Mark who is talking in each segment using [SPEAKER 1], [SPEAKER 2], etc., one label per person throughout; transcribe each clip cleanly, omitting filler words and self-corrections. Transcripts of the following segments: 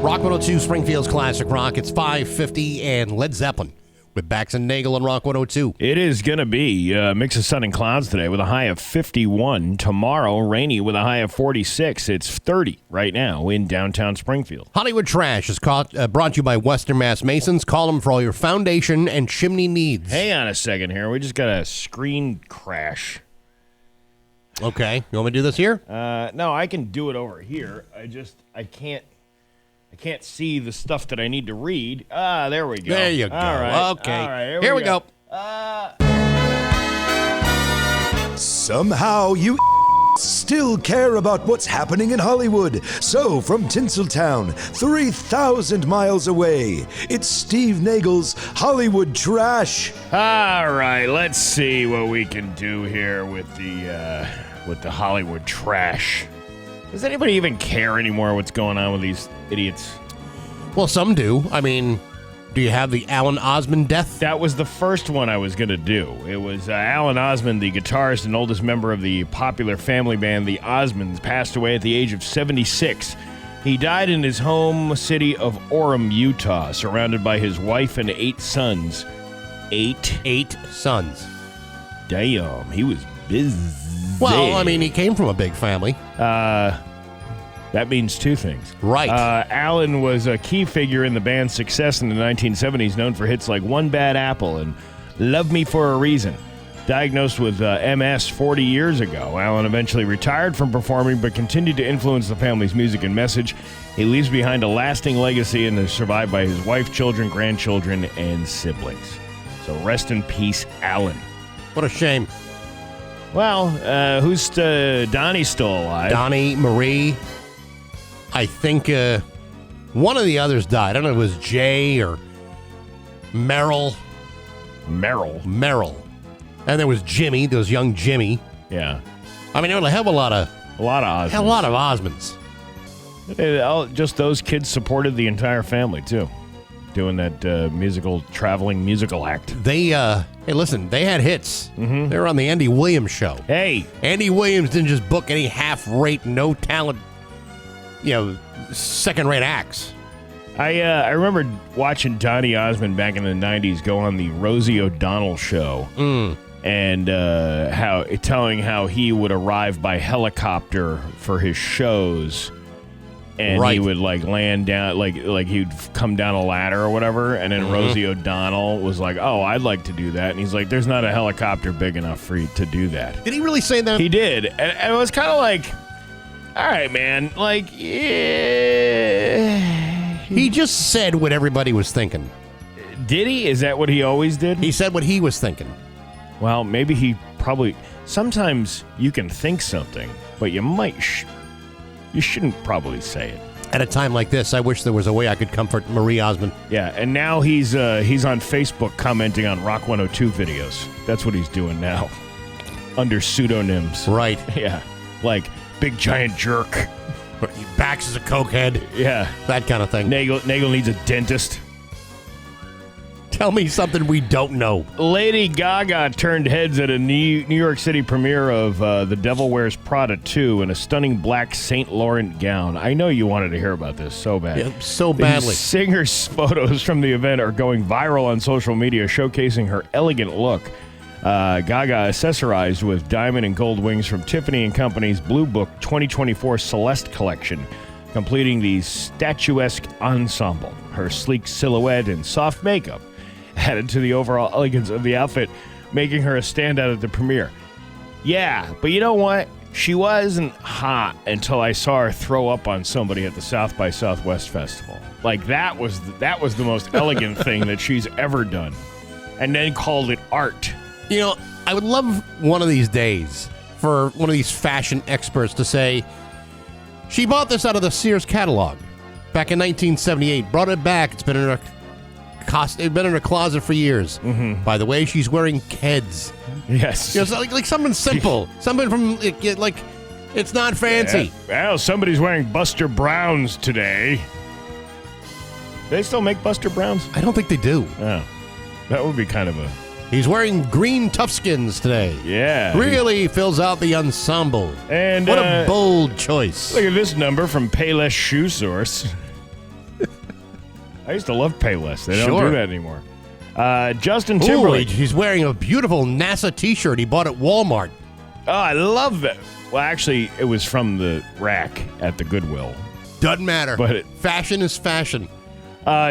[SPEAKER 1] Rock 102, Springfield's Classic Rock. It's 5:50 and Led Zeppelin with Bax and Nagle on Rock 102.
[SPEAKER 2] It is going to be a mix of sun and clouds today with a high of 51. Tomorrow, rainy with a high of 46. It's 30 right now in downtown Springfield.
[SPEAKER 1] Hollywood Trash is brought to you by Western Mass Masons. Call them for all your foundation and chimney needs.
[SPEAKER 2] Hang on a second here. We just got a screen crash.
[SPEAKER 1] Okay. You want me to do this here?
[SPEAKER 2] No, I can do it over here. I can't see the stuff that I need to read. There we go.
[SPEAKER 1] There you go.
[SPEAKER 2] All right.
[SPEAKER 1] Okay.
[SPEAKER 2] All right,
[SPEAKER 1] here we go.
[SPEAKER 3] Somehow you still care about what's happening in Hollywood. So, from Tinseltown, 3,000 miles away, it's Steve Nagle's Hollywood Trash.
[SPEAKER 2] All right, let's see what we can do here with the Hollywood Trash. Does anybody even care anymore what's going on with these idiots?
[SPEAKER 1] Well, some do. I mean, do you have the Alan Osmond death?
[SPEAKER 2] That was the first one I was going to do. It was Alan Osmond, the guitarist and oldest member of the popular family band, the Osmonds, passed away at the age of 76. He died in his home city of Orem, Utah, surrounded by his wife and 8 sons. Eight sons. Damn, he was busy.
[SPEAKER 1] Well, I mean, he came from a big family.
[SPEAKER 2] That means two things.
[SPEAKER 1] Right.
[SPEAKER 2] Alan was a key figure in the band's success in the 1970s, known for hits like One Bad Apple and Love Me for a Reason. Diagnosed with MS 40 years ago, Alan eventually retired from performing but continued to influence the family's music and message. He leaves behind a lasting legacy and is survived by his wife, children, grandchildren, and siblings. So rest in peace, Alan.
[SPEAKER 1] What a shame.
[SPEAKER 2] Well, who's Donnie's still alive?
[SPEAKER 1] Donnie, Marie. I think one of the others died. I don't know if it was Jay or Merrill.
[SPEAKER 2] Merrill.
[SPEAKER 1] And there was Jimmy. There was young Jimmy.
[SPEAKER 2] Yeah.
[SPEAKER 1] I mean, there were a hell of a lot of
[SPEAKER 2] Osmonds.
[SPEAKER 1] A lot of Osmonds.
[SPEAKER 2] Just those kids supported the entire family, too, doing that traveling musical act.
[SPEAKER 1] They, hey, listen, they had hits. Mm-hmm. They were on the Andy Williams show.
[SPEAKER 2] Hey.
[SPEAKER 1] Andy Williams didn't just book any half-rate, no-talent, second-rate acts.
[SPEAKER 2] I remember watching Donny Osmond back in the 90s go on the Rosie O'Donnell show. And telling how he would arrive by helicopter for his shows. And
[SPEAKER 1] right.
[SPEAKER 2] He would land down, like he'd come down a ladder or whatever, and then Rosie O'Donnell was like, "Oh, I'd like to do that," and he's like, "There's not a helicopter big enough for you to do that."
[SPEAKER 1] Did he really say that?
[SPEAKER 2] He did, and it was kind of like, "All right, man, yeah."
[SPEAKER 1] He just said what everybody was thinking.
[SPEAKER 2] Did he? Is that what he always did?
[SPEAKER 1] He said what he was thinking.
[SPEAKER 2] Well, maybe he probably. Sometimes you can think something, but you might. You shouldn't probably say it.
[SPEAKER 1] At a time like this, I wish there was a way I could comfort Marie Osmond.
[SPEAKER 2] Yeah, and now he's on Facebook commenting on Rock 102 videos. That's what he's doing now. Under pseudonyms.
[SPEAKER 1] Right.
[SPEAKER 2] Yeah. Like Big Giant Jerk.
[SPEAKER 1] Bax is a cokehead.
[SPEAKER 2] Yeah.
[SPEAKER 1] That kind of thing.
[SPEAKER 2] Nagle needs a dentist.
[SPEAKER 1] Tell me something we don't know.
[SPEAKER 2] Lady Gaga turned heads at a New York City premiere of The Devil Wears Prada 2 in a stunning black St. Laurent gown. I know you wanted to hear about this so bad.
[SPEAKER 1] Yeah, so badly.
[SPEAKER 2] The singer's photos from the event are going viral on social media, showcasing her elegant look. Gaga accessorized with diamond and gold wings from Tiffany & Company's Blue Book 2024 Celeste collection, completing the statuesque ensemble. Her sleek silhouette and soft makeup added to the overall elegance of the outfit, making her a standout at the premiere. Yeah, but you know what? She wasn't hot until I saw her throw up on somebody at the South by Southwest Festival. Like, that was the most elegant thing that she's ever done. And then called it art.
[SPEAKER 1] You know, I would love one of these days for one of these fashion experts to say, she bought this out of the Sears catalog back in 1978, brought it back. It's been in her closet for years. Mm-hmm. By the way, she's wearing Keds.
[SPEAKER 2] Yes.
[SPEAKER 1] So like something simple. Something from, like, it's not fancy.
[SPEAKER 2] Yeah. Well, somebody's wearing Buster Browns today. Do they still make Buster Browns?
[SPEAKER 1] I don't think they do.
[SPEAKER 2] Oh. That would be kind of a...
[SPEAKER 1] He's wearing green Toughskins today.
[SPEAKER 2] Yeah.
[SPEAKER 1] Really fills out the ensemble.
[SPEAKER 2] And
[SPEAKER 1] what a bold choice.
[SPEAKER 2] Look at this number from Payless Shoe Source. I used to love Payless. They don't
[SPEAKER 1] Sure.
[SPEAKER 2] do that anymore. Justin
[SPEAKER 1] Ooh,
[SPEAKER 2] Timberlake.
[SPEAKER 1] he's wearing a beautiful NASA T-shirt he bought at Walmart.
[SPEAKER 2] Oh, I love that. Well, actually, it was from the rack at the Goodwill.
[SPEAKER 1] Doesn't matter.
[SPEAKER 2] But
[SPEAKER 1] fashion is fashion.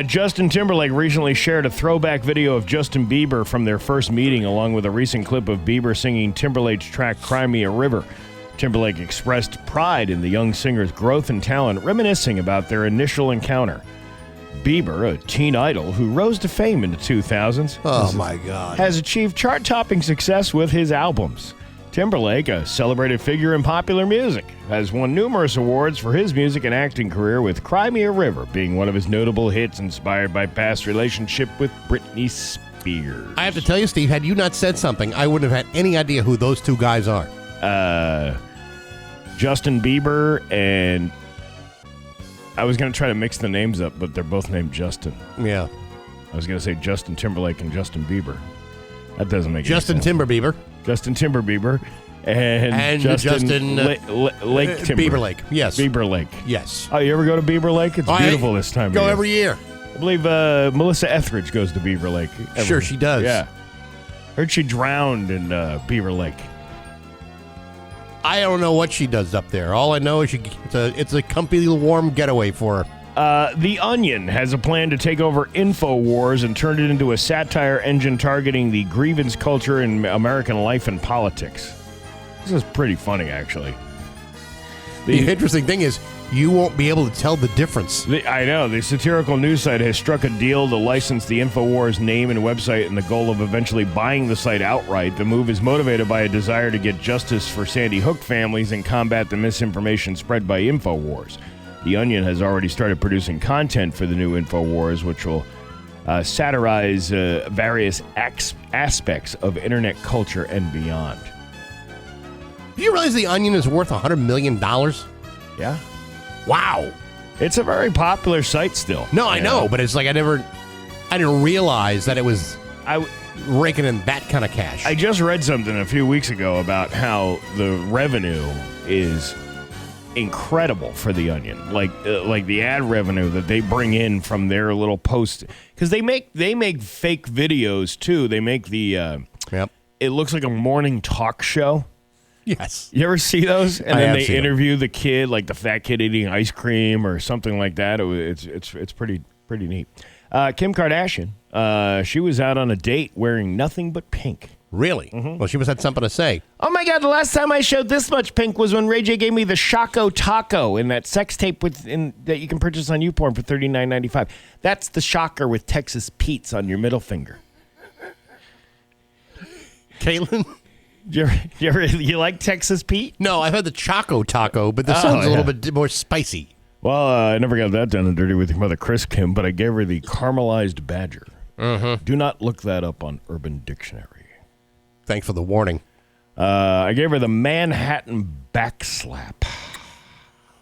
[SPEAKER 2] Justin Timberlake recently shared a throwback video of Justin Bieber from their first meeting, along with a recent clip of Bieber singing Timberlake's track Cry Me a River. Timberlake expressed pride in the young singer's growth and talent, reminiscing about their initial encounter. Bieber, a teen idol who rose to fame in the 2000s,
[SPEAKER 1] my God,
[SPEAKER 2] has achieved chart-topping success with his albums. Timberlake, a celebrated figure in popular music, has won numerous awards for his music and acting career, with Cry Me a River being one of his notable hits inspired by past relationship with Britney Spears.
[SPEAKER 1] I have to tell you, Steve, had you not said something, I wouldn't have had any idea who those two guys are.
[SPEAKER 2] Justin Bieber and... I was going to try to mix the names up, but they're both named Justin.
[SPEAKER 1] Yeah.
[SPEAKER 2] I was going to say Justin Timberlake and Justin Bieber. That doesn't make
[SPEAKER 1] Justin
[SPEAKER 2] any sense.
[SPEAKER 1] Timberbieber.
[SPEAKER 2] Justin Timberbieber and Justin Lake Timber.
[SPEAKER 1] Bieber Lake, yes.
[SPEAKER 2] Bieber Lake.
[SPEAKER 1] Yes.
[SPEAKER 2] Oh, you ever go to Bieber Lake? It's beautiful this time of
[SPEAKER 1] Go
[SPEAKER 2] year.
[SPEAKER 1] every year.
[SPEAKER 2] I believe Melissa Etheridge goes to Beaver Lake.
[SPEAKER 1] Sure, she does.
[SPEAKER 2] Yeah. Heard she drowned in Beaver Lake.
[SPEAKER 1] I don't know what she does up there. All I know is it's a comfy, warm getaway for her.
[SPEAKER 2] The Onion has a plan to take over InfoWars and turn it into a satire engine targeting the grievance culture in American life and politics. This is pretty funny, actually.
[SPEAKER 1] The interesting thing is, you won't be able to tell the difference.
[SPEAKER 2] I know. The satirical news site has struck a deal to license the InfoWars name and website in the goal of eventually buying the site outright. The move is motivated by a desire to get justice for Sandy Hook families and combat the misinformation spread by InfoWars. The Onion has already started producing content for the new InfoWars, which will satirize various aspects of internet culture and beyond.
[SPEAKER 1] Do you realize the Onion is worth $100 million?
[SPEAKER 2] Yeah.
[SPEAKER 1] Wow.
[SPEAKER 2] It's a very popular site still.
[SPEAKER 1] No, I know, but it's like I didn't realize that it was raking in that kind of cash.
[SPEAKER 2] I just read something a few weeks ago about how the revenue is incredible for the Onion, like the ad revenue that they bring in from their little post, because they make fake videos too. They make the it looks like a morning talk show.
[SPEAKER 1] Yes.
[SPEAKER 2] You ever see those? And
[SPEAKER 1] I
[SPEAKER 2] then
[SPEAKER 1] have
[SPEAKER 2] they
[SPEAKER 1] seen
[SPEAKER 2] interview the kid, like the fat kid eating ice cream or something like that. It's pretty neat. Kim Kardashian, she was out on a date wearing nothing but pink.
[SPEAKER 1] Really? Mm-hmm. Well, she must have had something to say.
[SPEAKER 2] Oh my God! The last time I showed this much pink was when Ray J gave me the Choco Taco in that sex tape that you can purchase on YouPorn for $39.95. That's the shocker with Texas Pete's on your middle finger.
[SPEAKER 1] Caitlin?
[SPEAKER 2] You like Texas Pete?
[SPEAKER 1] No, I've had the Choco Taco, but this sounds a little bit more spicy.
[SPEAKER 2] Well, I never got that done and dirty with your mother, Chris Kim, but I gave her the Caramelized Badger. Mm-hmm. Do not look that up on Urban Dictionary.
[SPEAKER 1] Thanks for the warning.
[SPEAKER 2] I gave her the Manhattan Backslap.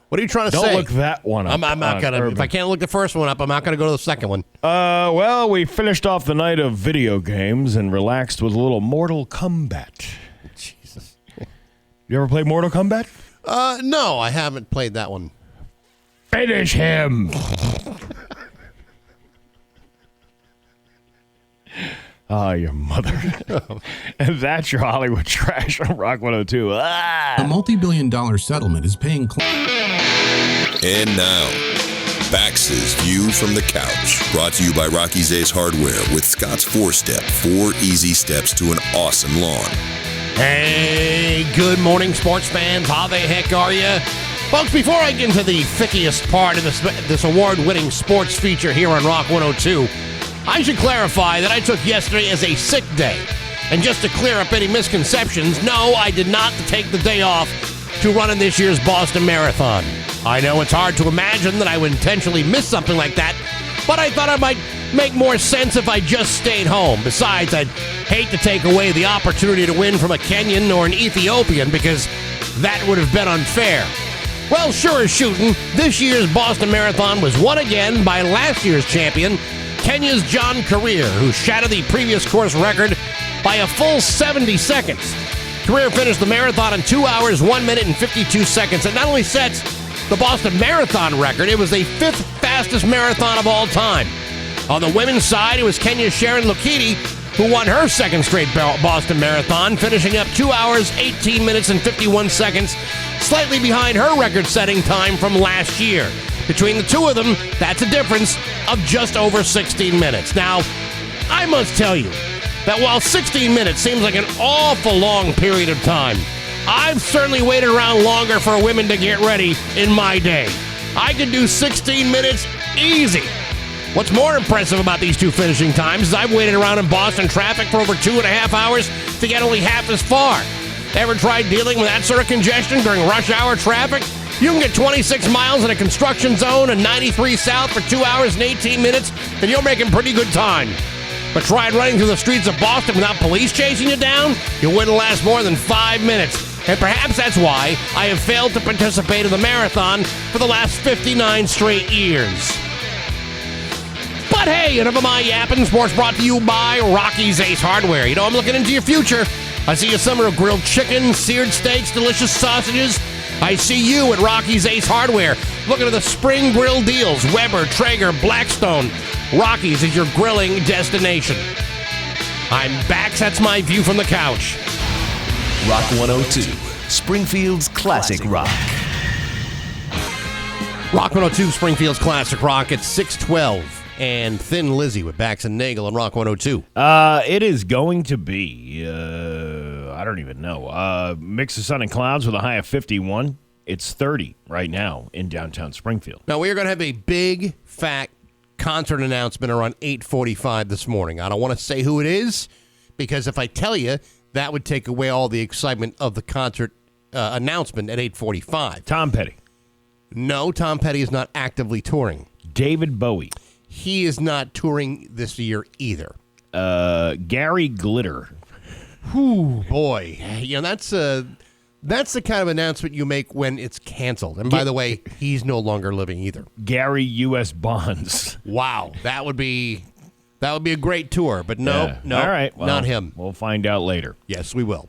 [SPEAKER 1] What are you trying to say?
[SPEAKER 2] Don't look that one up.
[SPEAKER 1] I'm not going to. If I can't look the first one up, I'm not going to go to the second one.
[SPEAKER 2] Well, we finished off the night of video games and relaxed with a little Mortal Kombat.
[SPEAKER 1] Jesus.
[SPEAKER 2] You ever play Mortal Kombat?
[SPEAKER 1] No, I haven't played that one.
[SPEAKER 2] Finish him! Oh, your mother. And that's your Hollywood trash on Rock 102.
[SPEAKER 4] A multi-billion-dollar settlement is paying...
[SPEAKER 5] And now, Bax's View from the Couch. Brought to you by Rocky's Ace Hardware with Scott's 4-Step. 4 easy steps to an awesome lawn.
[SPEAKER 1] Hey, good morning, sports fans. How the heck are you? Folks, before I get into the thickiest part of this award-winning sports feature here on Rock 102, I should clarify that I took yesterday as a sick day. And just to clear up any misconceptions, no, I did not take the day off to run in this year's Boston Marathon. I know it's hard to imagine that I would intentionally miss something like that, but I thought it might make more sense if I just stayed home. Besides, I'd hate to take away the opportunity to win from a Kenyan or an Ethiopian because that would have been unfair. Well, sure as shooting, this year's Boston Marathon was won again by last year's champion, Kenya's John Career, who shattered the previous course record by a full 70 seconds. Career finished the marathon in 2 hours, 1 minute, and 52 seconds. It not only sets the Boston Marathon record, it was the 5th fastest marathon of all time. On the women's side, it was Kenya's Sharon Lukiti who won her second straight Boston Marathon, finishing up 2 hours, 18 minutes, and 51 seconds, slightly behind her record-setting time from last year. Between the two of them, that's a difference of just over 16 minutes. Now, I must tell you that while 16 minutes seems like an awful long period of time, I've certainly waited around longer for women to get ready in my day. I could do 16 minutes easy. What's more impressive about these two finishing times is I've waited around in Boston traffic for over 2.5 hours to get only half as far. Ever tried dealing with that sort of congestion during rush hour traffic? You can get 26 miles in a construction zone and 93 south for 2 hours and 18 minutes, and you're making pretty good time. But try running through the streets of Boston without police chasing you down? You wouldn't last more than 5 minutes. And perhaps that's why I have failed to participate in the marathon for the last 59 straight years. But hey, enough of my yapping. Sports brought to you by Rocky's Ace Hardware. You know, I'm looking into your future. I see a summer of grilled chicken, seared steaks, delicious sausages. I see you at Rocky's Ace Hardware. Looking at the spring grill deals. Weber, Traeger, Blackstone. Rocky's is your grilling destination. I'm Bax. That's my view from the couch.
[SPEAKER 6] Rock 102, Springfield's classic rock.
[SPEAKER 1] Rock 102, Springfield's classic rock at 6:12. And Thin Lizzy with Bax and Nagle on Rock 102.
[SPEAKER 2] It is going to be, I don't even know, mix of sun and clouds with a high of 51. It's 30 right now in downtown Springfield.
[SPEAKER 1] Now, we are going to have a big, fat concert announcement around 8:45 this morning. I don't want to say who it is, because if I tell you, that would take away all the excitement of the concert announcement at 8:45.
[SPEAKER 2] Tom Petty.
[SPEAKER 1] No, Tom Petty is not actively touring.
[SPEAKER 2] David Bowie.
[SPEAKER 1] He is not touring this year either.
[SPEAKER 2] Gary Glitter.
[SPEAKER 1] Whew, boy. You know, that's the kind of announcement you make when it's canceled. And by the way, he's no longer living either.
[SPEAKER 2] Gary U.S. Bonds.
[SPEAKER 1] Wow. That would be a great tour, but no,
[SPEAKER 2] All right. Well,
[SPEAKER 1] not him.
[SPEAKER 2] We'll find out later.
[SPEAKER 1] Yes, we will.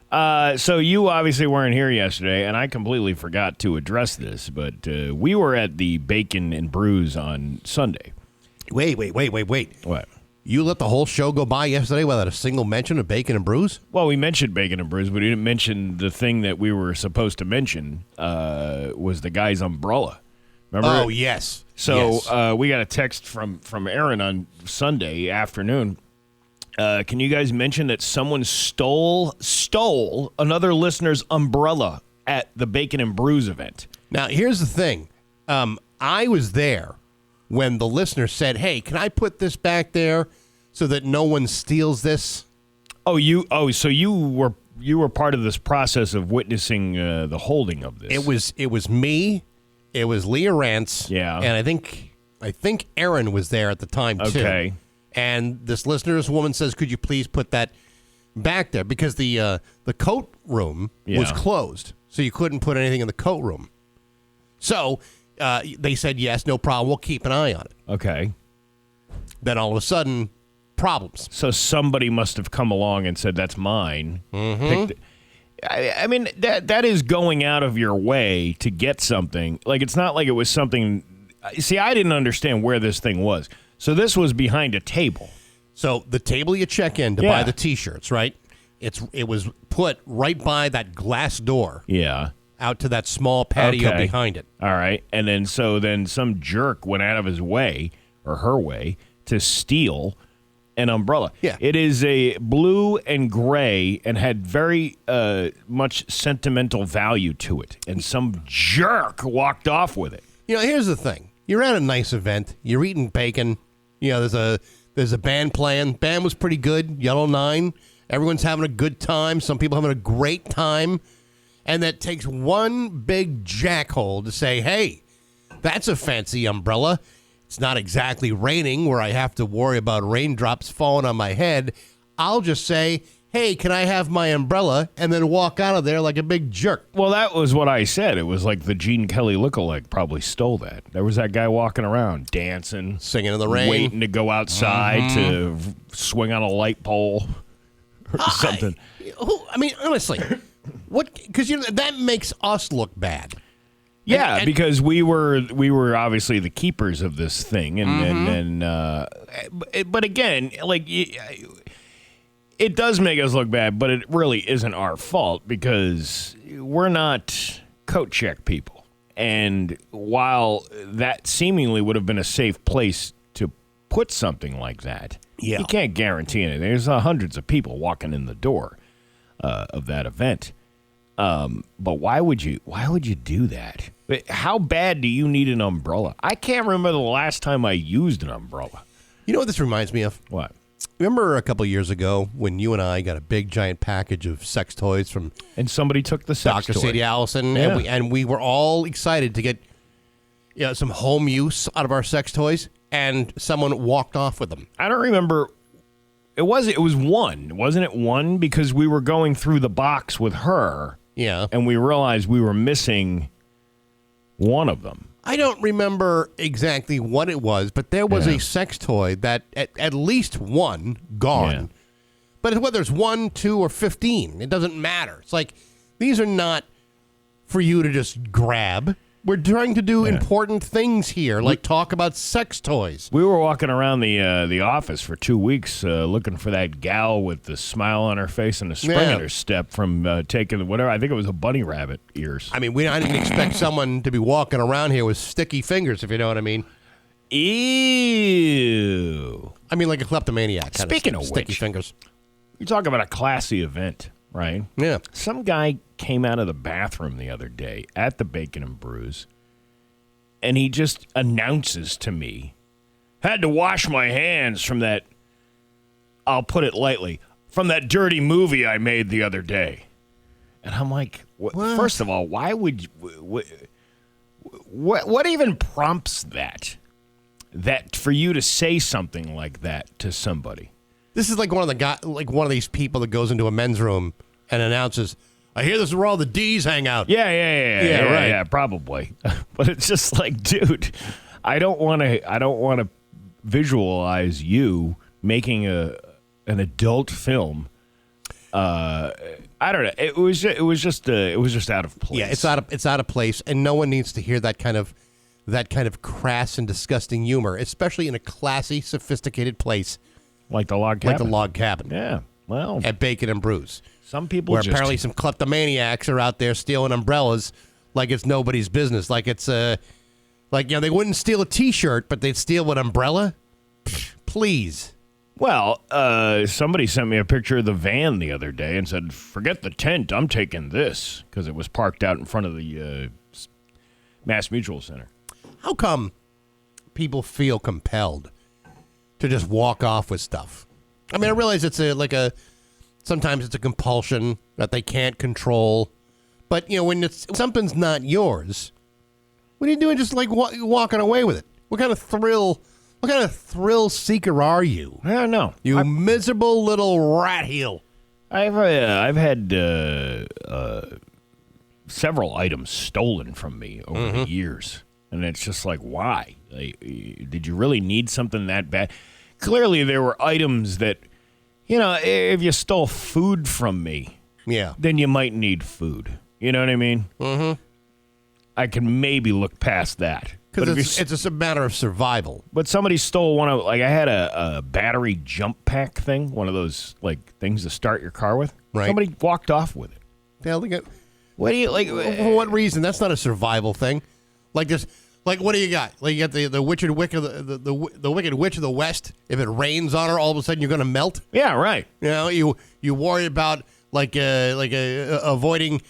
[SPEAKER 2] So you obviously weren't here yesterday, and I completely forgot to address this, but we were at the Bacon and Brews on Sunday.
[SPEAKER 1] Wait.
[SPEAKER 2] What?
[SPEAKER 1] You let the whole show go by yesterday without a single mention of Bacon and Brews?
[SPEAKER 2] Well, we mentioned Bacon and Brews, but we didn't mention the thing that we were supposed to mention was the guy's umbrella. Remember?
[SPEAKER 1] Oh, yes.
[SPEAKER 2] So
[SPEAKER 1] yes.
[SPEAKER 2] We got a text from Aaron on Sunday afternoon. Can you guys mention that someone stole another listener's umbrella at the Bacon and Brews event?
[SPEAKER 1] Now, here's the thing. I was there when the listener said, hey, can I put this back there so that no one steals this?
[SPEAKER 2] So you were part of this process of witnessing the holding of this.
[SPEAKER 1] It was me. It was Leah Rance.
[SPEAKER 2] Yeah.
[SPEAKER 1] And I think Aaron was there at the time, too.
[SPEAKER 2] Okay.
[SPEAKER 1] And this woman says, could you please put that back there? Because the coat room was closed, so you couldn't put anything in the coat room. So they said, yes, no problem. We'll keep an eye on it.
[SPEAKER 2] Okay.
[SPEAKER 1] Then all of a sudden, problems.
[SPEAKER 2] So somebody must have come along and said, that's mine.
[SPEAKER 1] Mm-hmm.
[SPEAKER 2] I mean, that is going out of your way to get something. Like, it's not like it was something. See, I didn't understand where this thing was. So this was behind a table.
[SPEAKER 1] So the table you check in to buy the T-shirts, right? It was put right by that glass door.
[SPEAKER 2] Yeah.
[SPEAKER 1] Out to that small patio behind it.
[SPEAKER 2] All right. And then some jerk went out of his way, or her way, to steal an umbrella.
[SPEAKER 1] Yeah.
[SPEAKER 2] It is a blue and gray and had very much sentimental value to it. And some jerk walked off with it.
[SPEAKER 1] You know, here's the thing. You're at a nice event. You're eating bacon. You know, there's a band playing. Band was pretty good. Yellow 9. Everyone's having a good time. Some people having a great time. And that takes one big jackhole to say, hey, that's a fancy umbrella. It's not exactly raining where I have to worry about raindrops falling on my head. I'll just say, hey, can I have my umbrella? And then walk out of there like a big jerk.
[SPEAKER 2] Well, that was what I said. It was like the Gene Kelly lookalike probably stole that. There was that guy walking around, dancing.
[SPEAKER 1] Singing in the rain.
[SPEAKER 2] Waiting to go outside to swing on a light pole or something.
[SPEAKER 1] I mean, honestly, what? Because that makes us look bad.
[SPEAKER 2] Yeah, because we were obviously the keepers of this thing, and but again, like it does make us look bad, but it really isn't our fault because we're not coat check people. And while that seemingly would have been a safe place to put something like that, you can't guarantee anything. There's hundreds of people walking in the door of that event. But why would you do that? How bad do you need an umbrella? I can't remember the last time I used an umbrella.
[SPEAKER 7] You know what this reminds me of?
[SPEAKER 2] What?
[SPEAKER 7] Remember a couple years ago when you and I got a big giant package of sex toys from
[SPEAKER 2] And somebody took the sex
[SPEAKER 7] Dr.
[SPEAKER 2] toy.
[SPEAKER 7] Sadie Allison,
[SPEAKER 2] Yeah.
[SPEAKER 7] and we were all excited to get some home use out of our sex toys, and someone walked off with them.
[SPEAKER 2] I don't remember. It was one, wasn't it? One because we were going through the box with her,
[SPEAKER 7] Yeah.
[SPEAKER 2] and we realized we were missing one of them.
[SPEAKER 7] I don't remember exactly what it was, but there was a sex toy that at least one gone.
[SPEAKER 2] Yeah.
[SPEAKER 7] But whether it's 1, 2, or 15, it doesn't matter. It's like these are not for you to just grab. We're trying to do important things here, like talk about sex toys.
[SPEAKER 2] We were walking around the office for 2 weeks looking for that gal with the smile on her face and the spring in her step from taking whatever. I think it was a bunny rabbit ears.
[SPEAKER 7] I mean, I didn't expect someone to be walking around here with sticky fingers, if you know what I mean.
[SPEAKER 2] Ew.
[SPEAKER 7] I mean, like a kleptomaniac. Kind
[SPEAKER 2] Speaking
[SPEAKER 7] of
[SPEAKER 2] of
[SPEAKER 7] sticky
[SPEAKER 2] which.
[SPEAKER 7] fingers.
[SPEAKER 2] You talk about a classy event, right?
[SPEAKER 7] Yeah.
[SPEAKER 2] Some guy came out of the bathroom the other day at the Bacon and Brews, and he just announces to me, had to wash my hands from that, I'll put it lightly, from that dirty movie I made the other day. And I'm like,
[SPEAKER 7] What?
[SPEAKER 2] first of all, why would you, what even prompts that for you to say something like that to somebody?
[SPEAKER 7] This is like one of these people that goes into a men's room and announces, "I hear this is where all the D's hang out."
[SPEAKER 2] Yeah,
[SPEAKER 7] right.
[SPEAKER 2] Yeah, probably. But it's just like, dude, I don't want to visualize you making an adult film. I don't know. It was just out of place.
[SPEAKER 7] Yeah, it's out of place, and no one needs to hear that kind of crass and disgusting humor, especially in a classy, sophisticated place
[SPEAKER 2] like the log cabin.
[SPEAKER 7] like the log cabin.
[SPEAKER 2] Yeah. Well,
[SPEAKER 7] At Bacon and Brews,
[SPEAKER 2] some people
[SPEAKER 7] where
[SPEAKER 2] just
[SPEAKER 7] apparently some kleptomaniacs are out there stealing umbrellas like it's nobody's business. Like it's they wouldn't steal a T-shirt, but they'd steal an umbrella. Please.
[SPEAKER 2] Well, somebody sent me a picture of the van the other day and said, "Forget the tent, I'm taking this," because it was parked out in front of the Mass Mutual Center.
[SPEAKER 7] How come people feel compelled to just walk off with stuff? I mean, I realize it's sometimes it's a compulsion that they can't control, but when something's not yours, what are you doing? Just like walking away with it? What kind of thrill seeker are you?
[SPEAKER 2] I don't know.
[SPEAKER 7] You miserable little rat heel.
[SPEAKER 2] I've had several items stolen from me over the years, and it's just like, why? Like, did you really need something that bad? Clearly, there were items that, if you stole food from me, then you might need food. You know what I mean? Mm-hmm. I can maybe look past that.
[SPEAKER 7] Because it's just a matter of survival.
[SPEAKER 2] But somebody stole one of, I had a battery jump pack thing, one of those, things to start your car with.
[SPEAKER 7] Right.
[SPEAKER 2] Somebody walked off with it. What do you,
[SPEAKER 7] For what reason? That's not a survival thing. Like this, what do you got? Like you got the wicked witch of the wicked witch of the West. If it rains on her, all of a sudden you're going to melt.
[SPEAKER 2] Yeah, right.
[SPEAKER 7] You worry about avoiding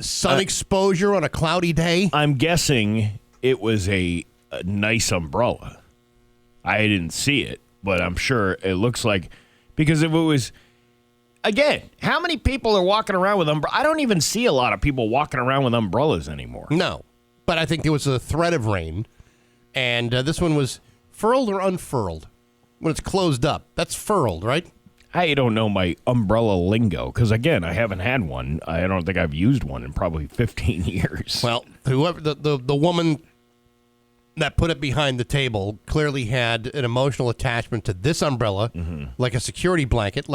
[SPEAKER 7] sun exposure on a cloudy day.
[SPEAKER 2] I'm guessing it was a nice umbrella. I didn't see it, but I'm sure it looks like, because if it was, again, how many people are walking around with umbrellas? I don't even see a lot of people walking around with umbrellas anymore.
[SPEAKER 7] No, but I think there was a threat of rain, and this one was furled or unfurled. When it's closed up, that's furled, right?
[SPEAKER 2] I don't know my umbrella lingo, because, again, I haven't had one. I don't think I've used one in probably 15 years.
[SPEAKER 7] Well, whoever the woman that put it behind the table clearly had an emotional attachment to this umbrella, like a security blanket,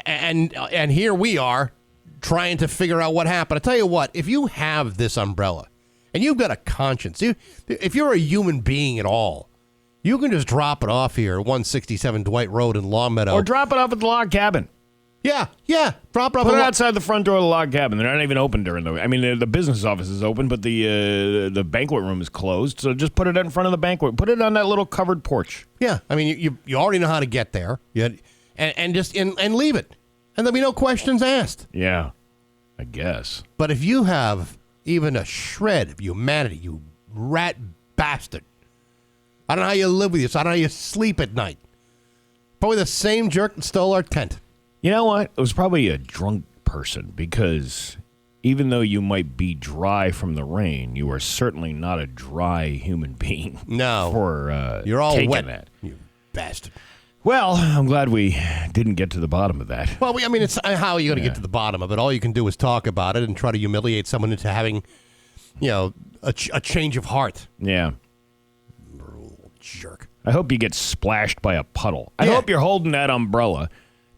[SPEAKER 7] and here we are trying to figure out what happened. I tell you what, if you have this umbrella and you've got a conscience, if you're a human being at all, you can just drop it off here at 167 Dwight Road in Longmeadow.
[SPEAKER 2] Or drop it off at the log cabin.
[SPEAKER 7] Yeah. Drop it off.
[SPEAKER 2] Put it outside the front door of the log cabin. They're not even open during the. I mean, the business office is open, but the banquet room is closed. So just put it in front of the banquet. Put it on that little covered porch.
[SPEAKER 7] Yeah, I mean, you already know how to get there. And just leave it, and there'll be no questions asked.
[SPEAKER 2] Yeah, I guess.
[SPEAKER 7] But if you have even a shred of humanity, you rat bastard, I don't know how you live with this. I don't know how you sleep at night. Probably the same jerk that stole our tent.
[SPEAKER 2] You know what? It was probably a drunk person, because even though you might be dry from the rain, you are certainly not a dry human being.
[SPEAKER 7] No.
[SPEAKER 2] For
[SPEAKER 7] you're all
[SPEAKER 2] taking
[SPEAKER 7] wet,
[SPEAKER 2] that.
[SPEAKER 7] you bastard.
[SPEAKER 2] Well, I'm glad we didn't get to the bottom of that.
[SPEAKER 7] Well, I mean, it's how are you going to get to the bottom of it? All you can do is talk about it and try to humiliate someone into having, a change of heart.
[SPEAKER 2] Yeah.
[SPEAKER 7] Jerk.
[SPEAKER 2] I hope you get splashed by a puddle. I hope you're holding that umbrella,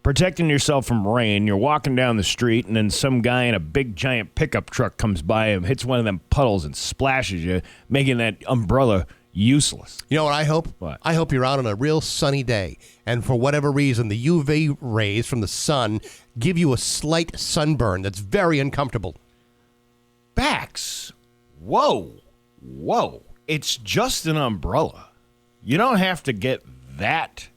[SPEAKER 2] protecting yourself from rain. You're walking down the street, and then some guy in a big, giant pickup truck comes by and hits one of them puddles and splashes you, making that umbrella useless.
[SPEAKER 7] You know what I hope?
[SPEAKER 2] What?
[SPEAKER 7] I hope you're out on a real sunny day, and for whatever reason, the UV rays from the sun give you a slight sunburn that's very uncomfortable.
[SPEAKER 2] Bax, whoa. It's just an umbrella. You don't have to get that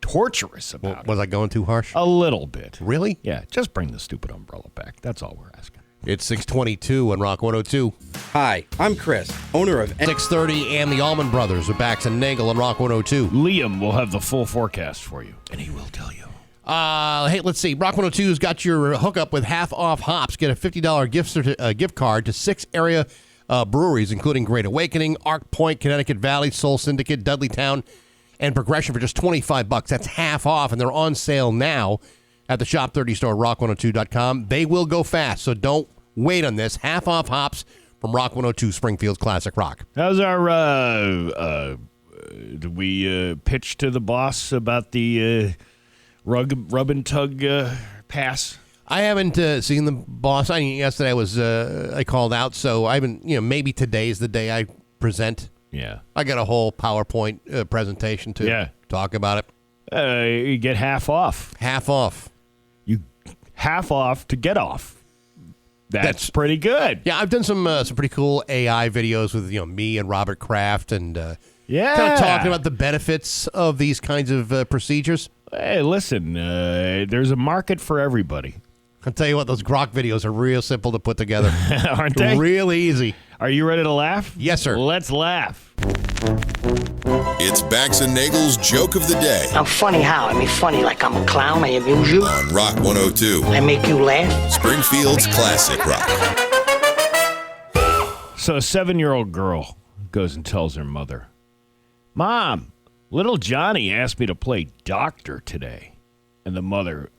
[SPEAKER 2] torturous about it.
[SPEAKER 7] Was I going too harsh?
[SPEAKER 2] A little bit.
[SPEAKER 7] Really?
[SPEAKER 2] Yeah, just bring the stupid umbrella back. That's all we're asking.
[SPEAKER 7] It's 6:22 on Rock 102.
[SPEAKER 8] Hi, I'm Chris, owner of
[SPEAKER 7] 6:30 and the Allman Brothers with Bax and Nagle on Rock 102.
[SPEAKER 2] Liam will have the full forecast for you, and he will tell you.
[SPEAKER 7] Hey, let's see. Rock 102's got your hookup with half-off hops. Get a $50 gift card to 6 area breweries, including Great Awakening, Arc Point, Connecticut Valley, Soul Syndicate, Dudleytown, and Progression for just $25. That's half off, and they're on sale now at the Shop 30 store, rock102.com. They will go fast, so don't wait on this. Half-off hops from Rock 102, Springfield's Classic Rock.
[SPEAKER 2] How's our, did we pitch to the boss about the rub and tug pass?
[SPEAKER 7] I haven't seen the boss. Yesterday I called out, so I haven't, maybe today's the day I present.
[SPEAKER 2] Yeah.
[SPEAKER 7] I got a whole PowerPoint presentation to talk about it.
[SPEAKER 2] You get half off.
[SPEAKER 7] Half off.
[SPEAKER 2] You half off to get off. That's pretty good.
[SPEAKER 7] Yeah, I've done some pretty cool AI videos with me and Robert Kraft, and kind of talking about the benefits of these kinds of procedures.
[SPEAKER 2] Hey, listen, there's a market for everybody.
[SPEAKER 7] I'll tell you what, those Grok videos are real simple to put together.
[SPEAKER 2] Aren't they?
[SPEAKER 7] Real easy.
[SPEAKER 2] Are you ready to laugh?
[SPEAKER 7] Yes, sir.
[SPEAKER 2] Let's laugh.
[SPEAKER 5] It's Bax and Nagle's Joke of the Day
[SPEAKER 9] I'm funny how? I mean funny like I'm a clown, I amuse you.
[SPEAKER 5] on Rock 102,
[SPEAKER 9] I make you laugh.
[SPEAKER 5] Springfield's Classic Rock.
[SPEAKER 2] So a 7-year-old girl goes and tells her mother, "Mom, little Johnny asked me to play doctor today." And the mother,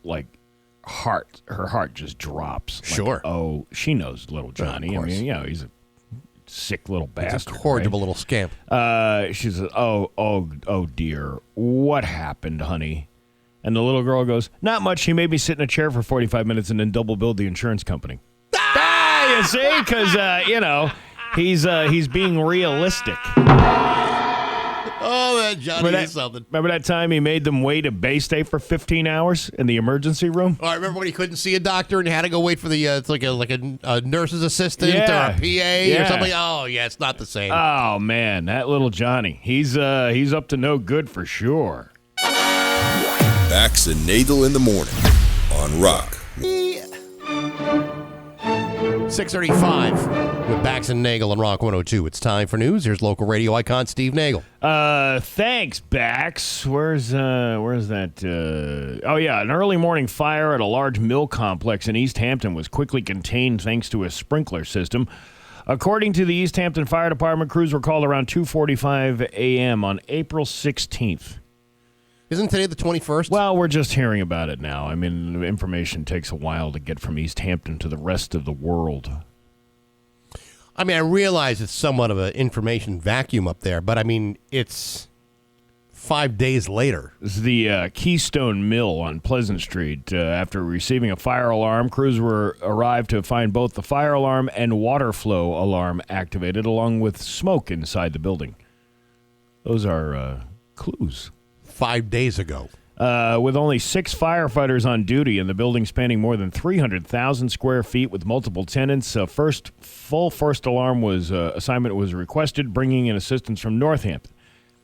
[SPEAKER 2] her heart just drops.
[SPEAKER 7] Sure.
[SPEAKER 2] Oh, she knows little Johnny.
[SPEAKER 7] Of course.
[SPEAKER 2] I mean, he's a sick little bastard.
[SPEAKER 7] It's a corrigible
[SPEAKER 2] right?
[SPEAKER 7] little scamp.
[SPEAKER 2] She says, oh dear, what happened, honey? And the little girl goes, "Not much. He made me sit in a chair for 45 minutes and then double billed the insurance company." You see? Because, he's being realistic.
[SPEAKER 7] Oh, that Johnny is something.
[SPEAKER 2] Remember that time he made them wait at Bay State for 15 hours in the emergency room?
[SPEAKER 7] Oh, I remember when he couldn't see a doctor and had to go wait for the it's like a nurse's assistant or a PA or something. Oh, yeah, it's not the same.
[SPEAKER 2] Oh man, that little Johnny, he's up to no good for sure.
[SPEAKER 5] Bax and Nagle in the morning on Rock.
[SPEAKER 7] 6:35 with Bax and Nagle on Rock 102. It's time for news. Here's local radio icon Steve Nagle.
[SPEAKER 2] Thanks, Bax. Where's that? Oh yeah, an early morning fire at a large mill complex in East Hampton was quickly contained thanks to a sprinkler system. According to the East Hampton Fire Department, crews were called around 2:45 a.m. on April 16th.
[SPEAKER 7] Isn't today the 21st?
[SPEAKER 2] Well, we're just hearing about it now. I mean, information takes a while to get from East Hampton to the rest of the world.
[SPEAKER 7] I mean, I realize it's somewhat of an information vacuum up there, but I mean, it's 5 days later.
[SPEAKER 2] This is the Keystone Mill on Pleasant Street. After receiving a fire alarm, crews arrived to find both the fire alarm and water flow alarm activated, along with smoke inside the building. Those are clues.
[SPEAKER 7] 5 days ago.
[SPEAKER 2] With only 6 firefighters on duty and the building spanning more than 300,000 square feet with multiple tenants, first alarm assignment was requested, bringing in assistance from Northampton,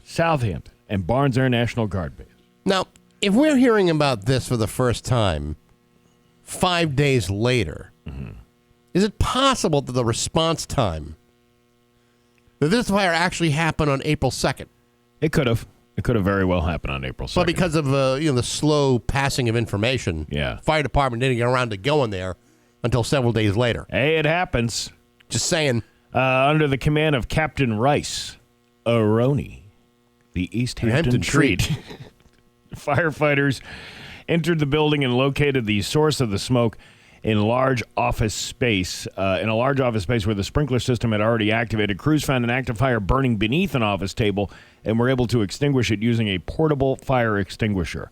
[SPEAKER 2] Southampton, and Barnes Air National Guard Base.
[SPEAKER 7] Now, if we're hearing about this for the first time 5 days later, is it possible that the response time that this fire actually happened on April 2nd?
[SPEAKER 2] It could have. It could have very well happened on April 2nd.
[SPEAKER 7] But because of the slow passing of information, fire department didn't get around to going there until several days later.
[SPEAKER 2] Hey, it happens.
[SPEAKER 7] Just saying.
[SPEAKER 2] Under the command of Captain Rice Aroni, the East Hampton Treat. Firefighters entered the building and located the source of the smoke in a large office space. Where the sprinkler system had already activated, crews found an active fire burning beneath an office table and were able to extinguish it using a portable fire extinguisher.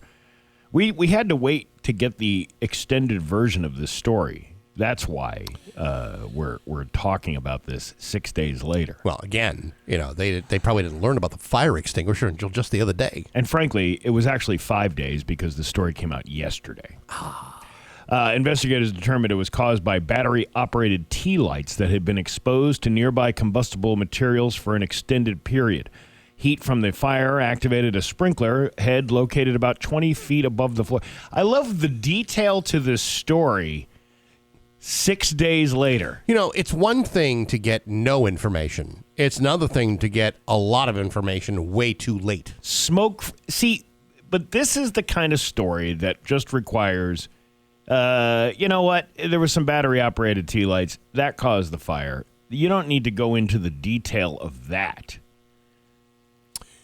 [SPEAKER 2] We had to wait to get the extended version of this story. That's why we're talking about this 6 days later.
[SPEAKER 7] Well, again, they probably didn't learn about the fire extinguisher until just the other day.
[SPEAKER 2] And frankly, it was actually 5 days because the story came out yesterday. Investigators determined it was caused by battery-operated tea lights that had been exposed to nearby combustible materials for an extended period. Heat from the fire activated a sprinkler head located about 20 feet above the floor. I love the detail to this story 6 days later.
[SPEAKER 7] It's one thing to get no information. It's another thing to get a lot of information way too late.
[SPEAKER 2] But this is the kind of story that just requires... you know what? There was some battery-operated tea lights. That caused the fire. You don't need to go into the detail of that.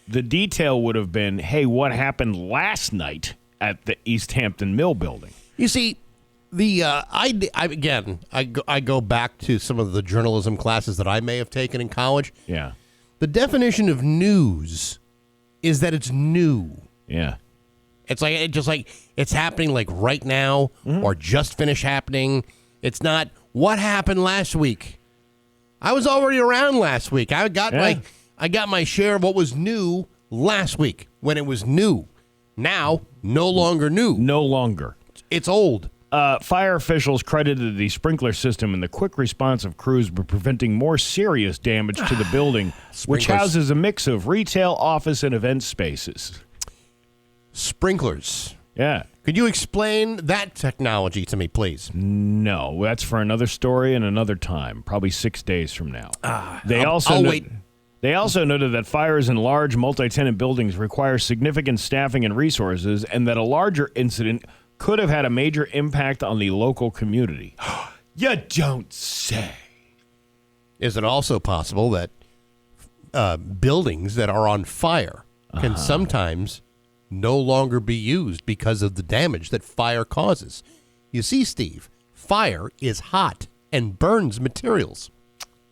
[SPEAKER 2] The detail would have been, hey, what happened last night at the East Hampton Mill building?
[SPEAKER 7] You see, I go back to some of the journalism classes that I may have taken in college.
[SPEAKER 2] Yeah.
[SPEAKER 7] The definition of news is that it's new.
[SPEAKER 2] Yeah.
[SPEAKER 7] It's like it's happening like right now or just finished happening. It's not what happened last week. I was already around last week. I got my share of what was new last week when it was new. Now, no longer new.
[SPEAKER 2] No longer.
[SPEAKER 7] It's old.
[SPEAKER 2] Fire officials credited the sprinkler system and the quick response of crews by preventing more serious damage to the building, which houses a mix of retail, office, and event spaces.
[SPEAKER 7] Sprinklers.
[SPEAKER 2] Yeah.
[SPEAKER 7] Could you explain that technology to me, please?
[SPEAKER 2] No, that's for another story and another time, probably 6 days from now.
[SPEAKER 7] I'll wait.
[SPEAKER 2] They also noted that fires in large multi-tenant buildings require significant staffing and resources, and that a larger incident could have had a major impact on the local community. You don't say.
[SPEAKER 7] Is it also possible that buildings that are on fire can sometimes no longer be used because of the damage that fire causes? You see, Steve, fire is hot and burns materials.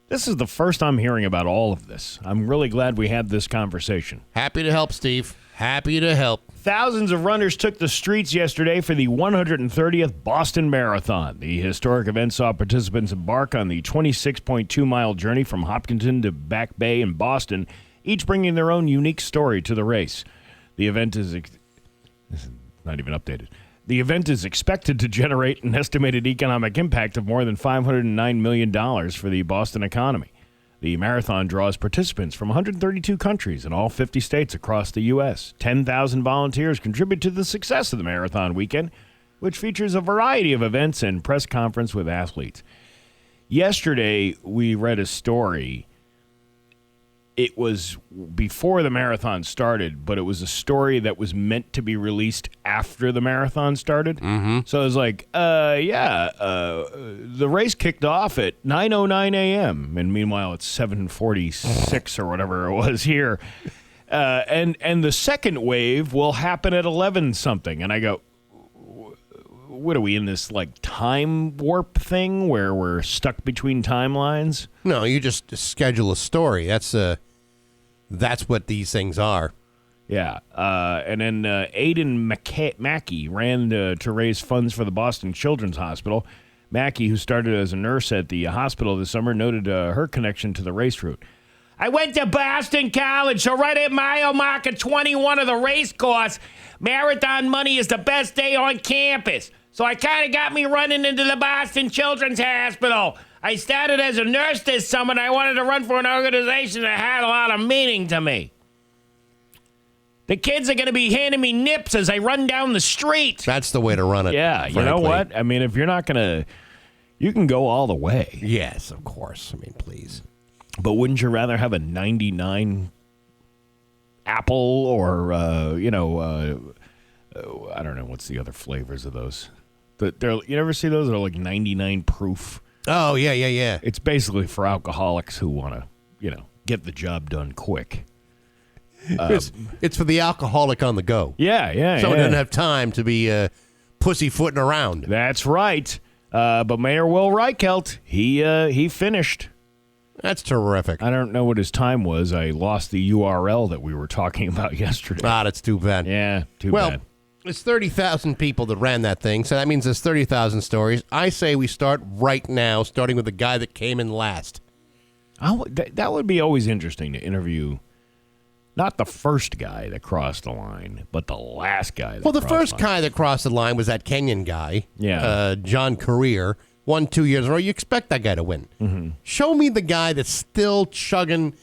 [SPEAKER 2] This is the first I'm hearing about all of this. I'm really glad we had this conversation.
[SPEAKER 7] Happy to help, Steve. Happy to help.
[SPEAKER 2] Thousands of runners took the streets yesterday for the 130th Boston Marathon. The historic event saw participants embark on the 26.2-mile journey from Hopkinton to Back Bay in Boston, each bringing their own unique story to the race. The event is not even updated. The event is expected to generate an estimated economic impact of more than $509 million for the Boston economy. The marathon draws participants from 132 countries in all 50 states across the U.S. 10,000 volunteers contribute to the success of the marathon weekend, which features a variety of events and press conference with athletes. Yesterday, we read a story. It was before the marathon started, but it was a story that was meant to be released after the marathon started. Mm-hmm. So it was like, the race kicked off at 9:09 a.m. And meanwhile, it's 7:46 or whatever it was here. And the second wave will happen at 11 something. And I go, what are we in this like time warp thing where we're stuck between timelines?
[SPEAKER 7] No, you just schedule a story. That's what these things are.
[SPEAKER 2] Yeah. And then Aidan Mackey ran to raise funds for the Boston Children's Hospital. Mackey, who started as a nurse at the hospital this summer, noted her connection to the race route. I went to Boston College, so right at mile marker 21 of the race course, marathon money is the best day on campus. So I kind of got me running into the Boston Children's Hospital. I started as a nurse this summer, and I wanted to run for an organization that had a lot of meaning to me. The kids are going to be handing me nips as I run down the street.
[SPEAKER 7] That's the way to run it.
[SPEAKER 2] Yeah,
[SPEAKER 7] frankly.
[SPEAKER 2] you know what? I mean, if you're not going to, you can go all the way.
[SPEAKER 7] Yes, of course. I mean, please.
[SPEAKER 2] But wouldn't you rather have a 99 apple or, I don't know, what's the other flavors of those? You ever see those? They're like 99 proof.
[SPEAKER 7] Oh, yeah.
[SPEAKER 2] It's basically for alcoholics who want to, get the job done quick.
[SPEAKER 7] It's for the alcoholic on the go.
[SPEAKER 2] Yeah.
[SPEAKER 7] Someone doesn't have time to be pussyfooting around.
[SPEAKER 2] That's right. But Mayor Will Reichelt, he finished.
[SPEAKER 7] That's terrific.
[SPEAKER 2] I don't know what his time was. I lost the URL that we were talking about yesterday.
[SPEAKER 7] That's too bad.
[SPEAKER 2] Yeah, too
[SPEAKER 7] well,
[SPEAKER 2] bad.
[SPEAKER 7] It's 30,000 people that ran that thing, so that means there's 30,000 stories. I say we start right now, starting with the guy that came in last.
[SPEAKER 2] That would be always interesting to interview. Not the first guy that crossed the line, but the last guy.
[SPEAKER 7] The first guy that crossed the line was that Kenyan guy, John Career. Won 2 years in a row. You expect that guy to win. Mm-hmm. Show me the guy that's still chugging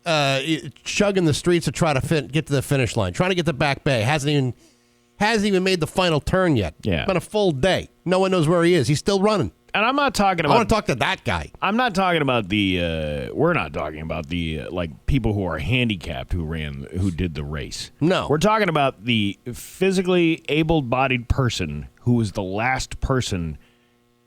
[SPEAKER 7] the streets to try to get to the finish line, trying to get to Back Bay. Hasn't even made the final turn yet.
[SPEAKER 2] Yeah.
[SPEAKER 7] It's been a full day. No one knows where he is. He's still running.
[SPEAKER 2] And I'm not talking about.
[SPEAKER 7] I want to talk to that guy.
[SPEAKER 2] I'm not talking about the. We're not talking about the people who are handicapped who did the race.
[SPEAKER 7] No,
[SPEAKER 2] we're talking about the physically able-bodied person who was the last person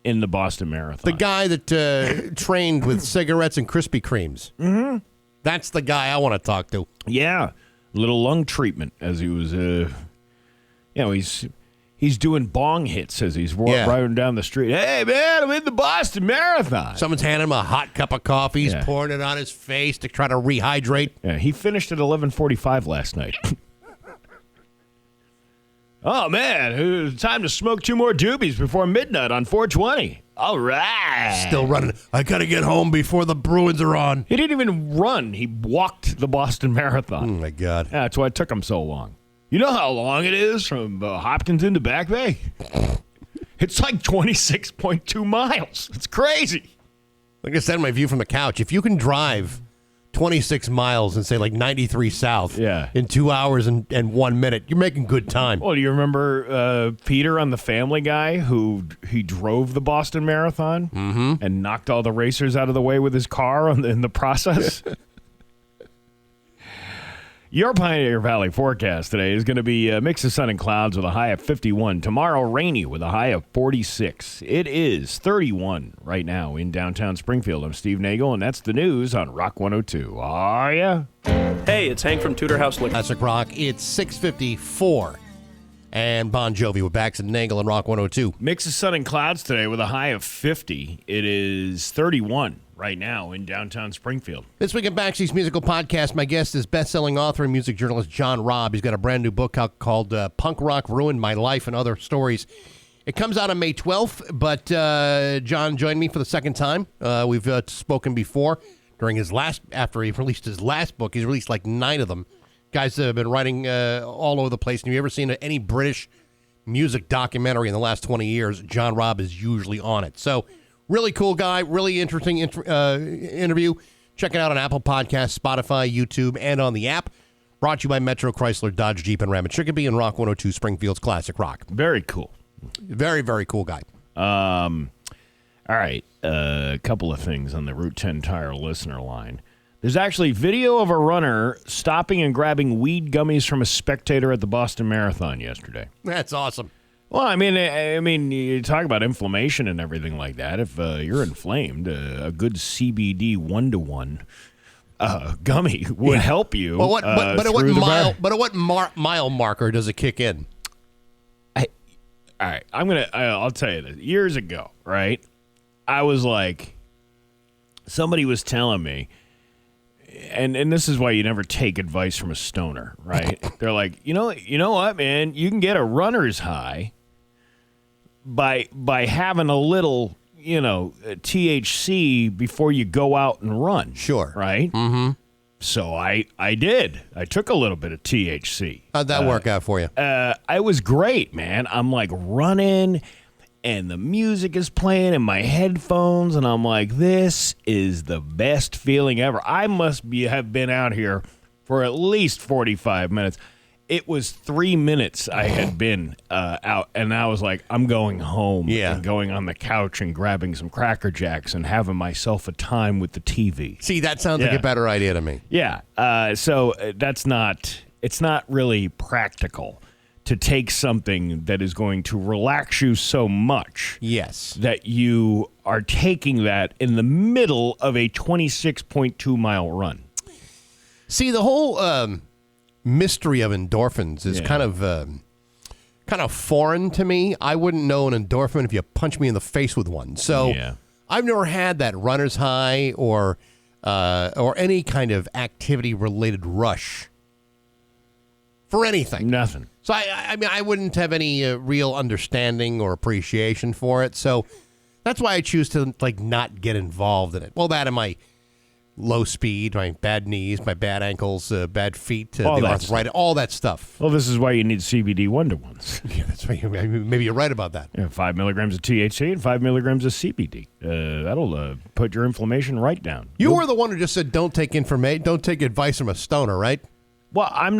[SPEAKER 2] in the Boston Marathon.
[SPEAKER 7] The guy that trained with cigarettes and Krispy Kremes. Mm-hmm. That's the guy I want to talk to.
[SPEAKER 2] Yeah, little lung treatment as he was. He's doing bong hits as he's riding down the street. Hey, man, I'm in the Boston Marathon.
[SPEAKER 7] Someone's handing him a hot cup of coffee. He's pouring it on his face to try to rehydrate.
[SPEAKER 2] Yeah, he finished at 11:45 last night. Oh, man, time to smoke 2 more doobies before midnight on 420. All right.
[SPEAKER 7] Still running. I got to get home before the Bruins are on.
[SPEAKER 2] He didn't even run. He walked the Boston Marathon.
[SPEAKER 7] Oh, my God.
[SPEAKER 2] Yeah, that's why it took him so long. You know how long it is from Hopkinton to Back Bay? It's like 26.2 miles. It's crazy.
[SPEAKER 7] Like I said in my view from the couch, if you can drive 26 miles and say like 93 south in 2 hours and 1 minute, you're making good time.
[SPEAKER 2] Well, do you remember Peter on the Family Guy who he drove the Boston Marathon and knocked all the racers out of the way with his car in the process? Your Pioneer Valley forecast today is going to be a mix of sun and clouds with a high of 51. Tomorrow, rainy with a high of 46. It is 31 right now in downtown Springfield. I'm Steve Nagle, and that's the news on Rock 102. Are ya?
[SPEAKER 10] Hey, it's Hank from Tudor House Liquor.
[SPEAKER 7] Classic Rock. It's 6:54. And Bon Jovi with Bax and Nagle on Rock 102.
[SPEAKER 2] Mix of sun and clouds today with a high of 50. It is 31 right now in downtown Springfield.
[SPEAKER 7] This week in Baxi's Musical Podcast, my guest is best-selling author and music journalist John Robb. He's got a brand new book out called Punk Rock Ruined My Life and Other Stories. It comes out on May 12th, but John joined me for the second time. We've spoken before after he released his last book. He's released like 9 of them. Guys have been writing all over the place. Have you ever seen any British music documentary in the last 20 years? John Robb is usually on it. So, really cool guy, really interesting interview. Check it out on Apple Podcasts, Spotify, YouTube, and on the app. Brought to you by Metro Chrysler, Dodge, Jeep, and Ram at Chicopee and Rock 102 Springfield's Classic Rock.
[SPEAKER 2] Very cool.
[SPEAKER 7] Very, very cool guy.
[SPEAKER 2] All right. A couple of things on the Route 10 Tire listener line. There's actually video of a runner stopping and grabbing weed gummies from a spectator at the Boston Marathon yesterday.
[SPEAKER 7] That's awesome.
[SPEAKER 2] Well, I mean, you talk about inflammation and everything like that. If you're inflamed, a good CBD 1-to-1 gummy would help you.
[SPEAKER 7] Well, at what mile marker does it kick in?
[SPEAKER 2] All right, I'll tell you this. Years ago, right? I was like, somebody was telling me, and this is why you never take advice from a stoner, right? They're like, you know what, man? You can get a runner's high by having a little, THC before you go out and run.
[SPEAKER 7] Sure.
[SPEAKER 2] Right?
[SPEAKER 7] Mm-hmm.
[SPEAKER 2] So I did. I took a little bit of THC.
[SPEAKER 7] How'd that work out for you?
[SPEAKER 2] I was great, man. I'm like running, and the music is playing in my headphones, and I'm like, this is the best feeling ever. I must have been out here for at least 45 minutes. It was 3 minutes I had been out, and I was like, I'm going home and going on the couch and grabbing some Cracker Jacks and having myself a time with the TV.
[SPEAKER 7] See, that sounds like a better idea to me.
[SPEAKER 2] Yeah. So it's not really practical to take something that is going to relax you so much.
[SPEAKER 7] Yes.
[SPEAKER 2] That you are taking that in the middle of a 26.2 mile run.
[SPEAKER 7] See, the whole mystery of endorphins is kind of foreign to me. I wouldn't know an endorphin if you punch me in the face with one. So I've never had that runner's high or any kind of activity-related rush for anything.
[SPEAKER 2] Nothing.
[SPEAKER 7] So I mean, I wouldn't have any real understanding or appreciation for it. So that's why I choose to not get involved in it. Well, that and my low speed, my bad knees, my bad ankles, bad feet, the arthritis, all that stuff.
[SPEAKER 2] Well, this is why you need CBD one-to-ones.
[SPEAKER 7] Yeah, that's right. Maybe you're right about that.
[SPEAKER 2] 5 milligrams of THC and 5 milligrams of CBD. That'll put your inflammation right down.
[SPEAKER 7] You were the one who just said don't take advice from a stoner, right?
[SPEAKER 2] Well, I'm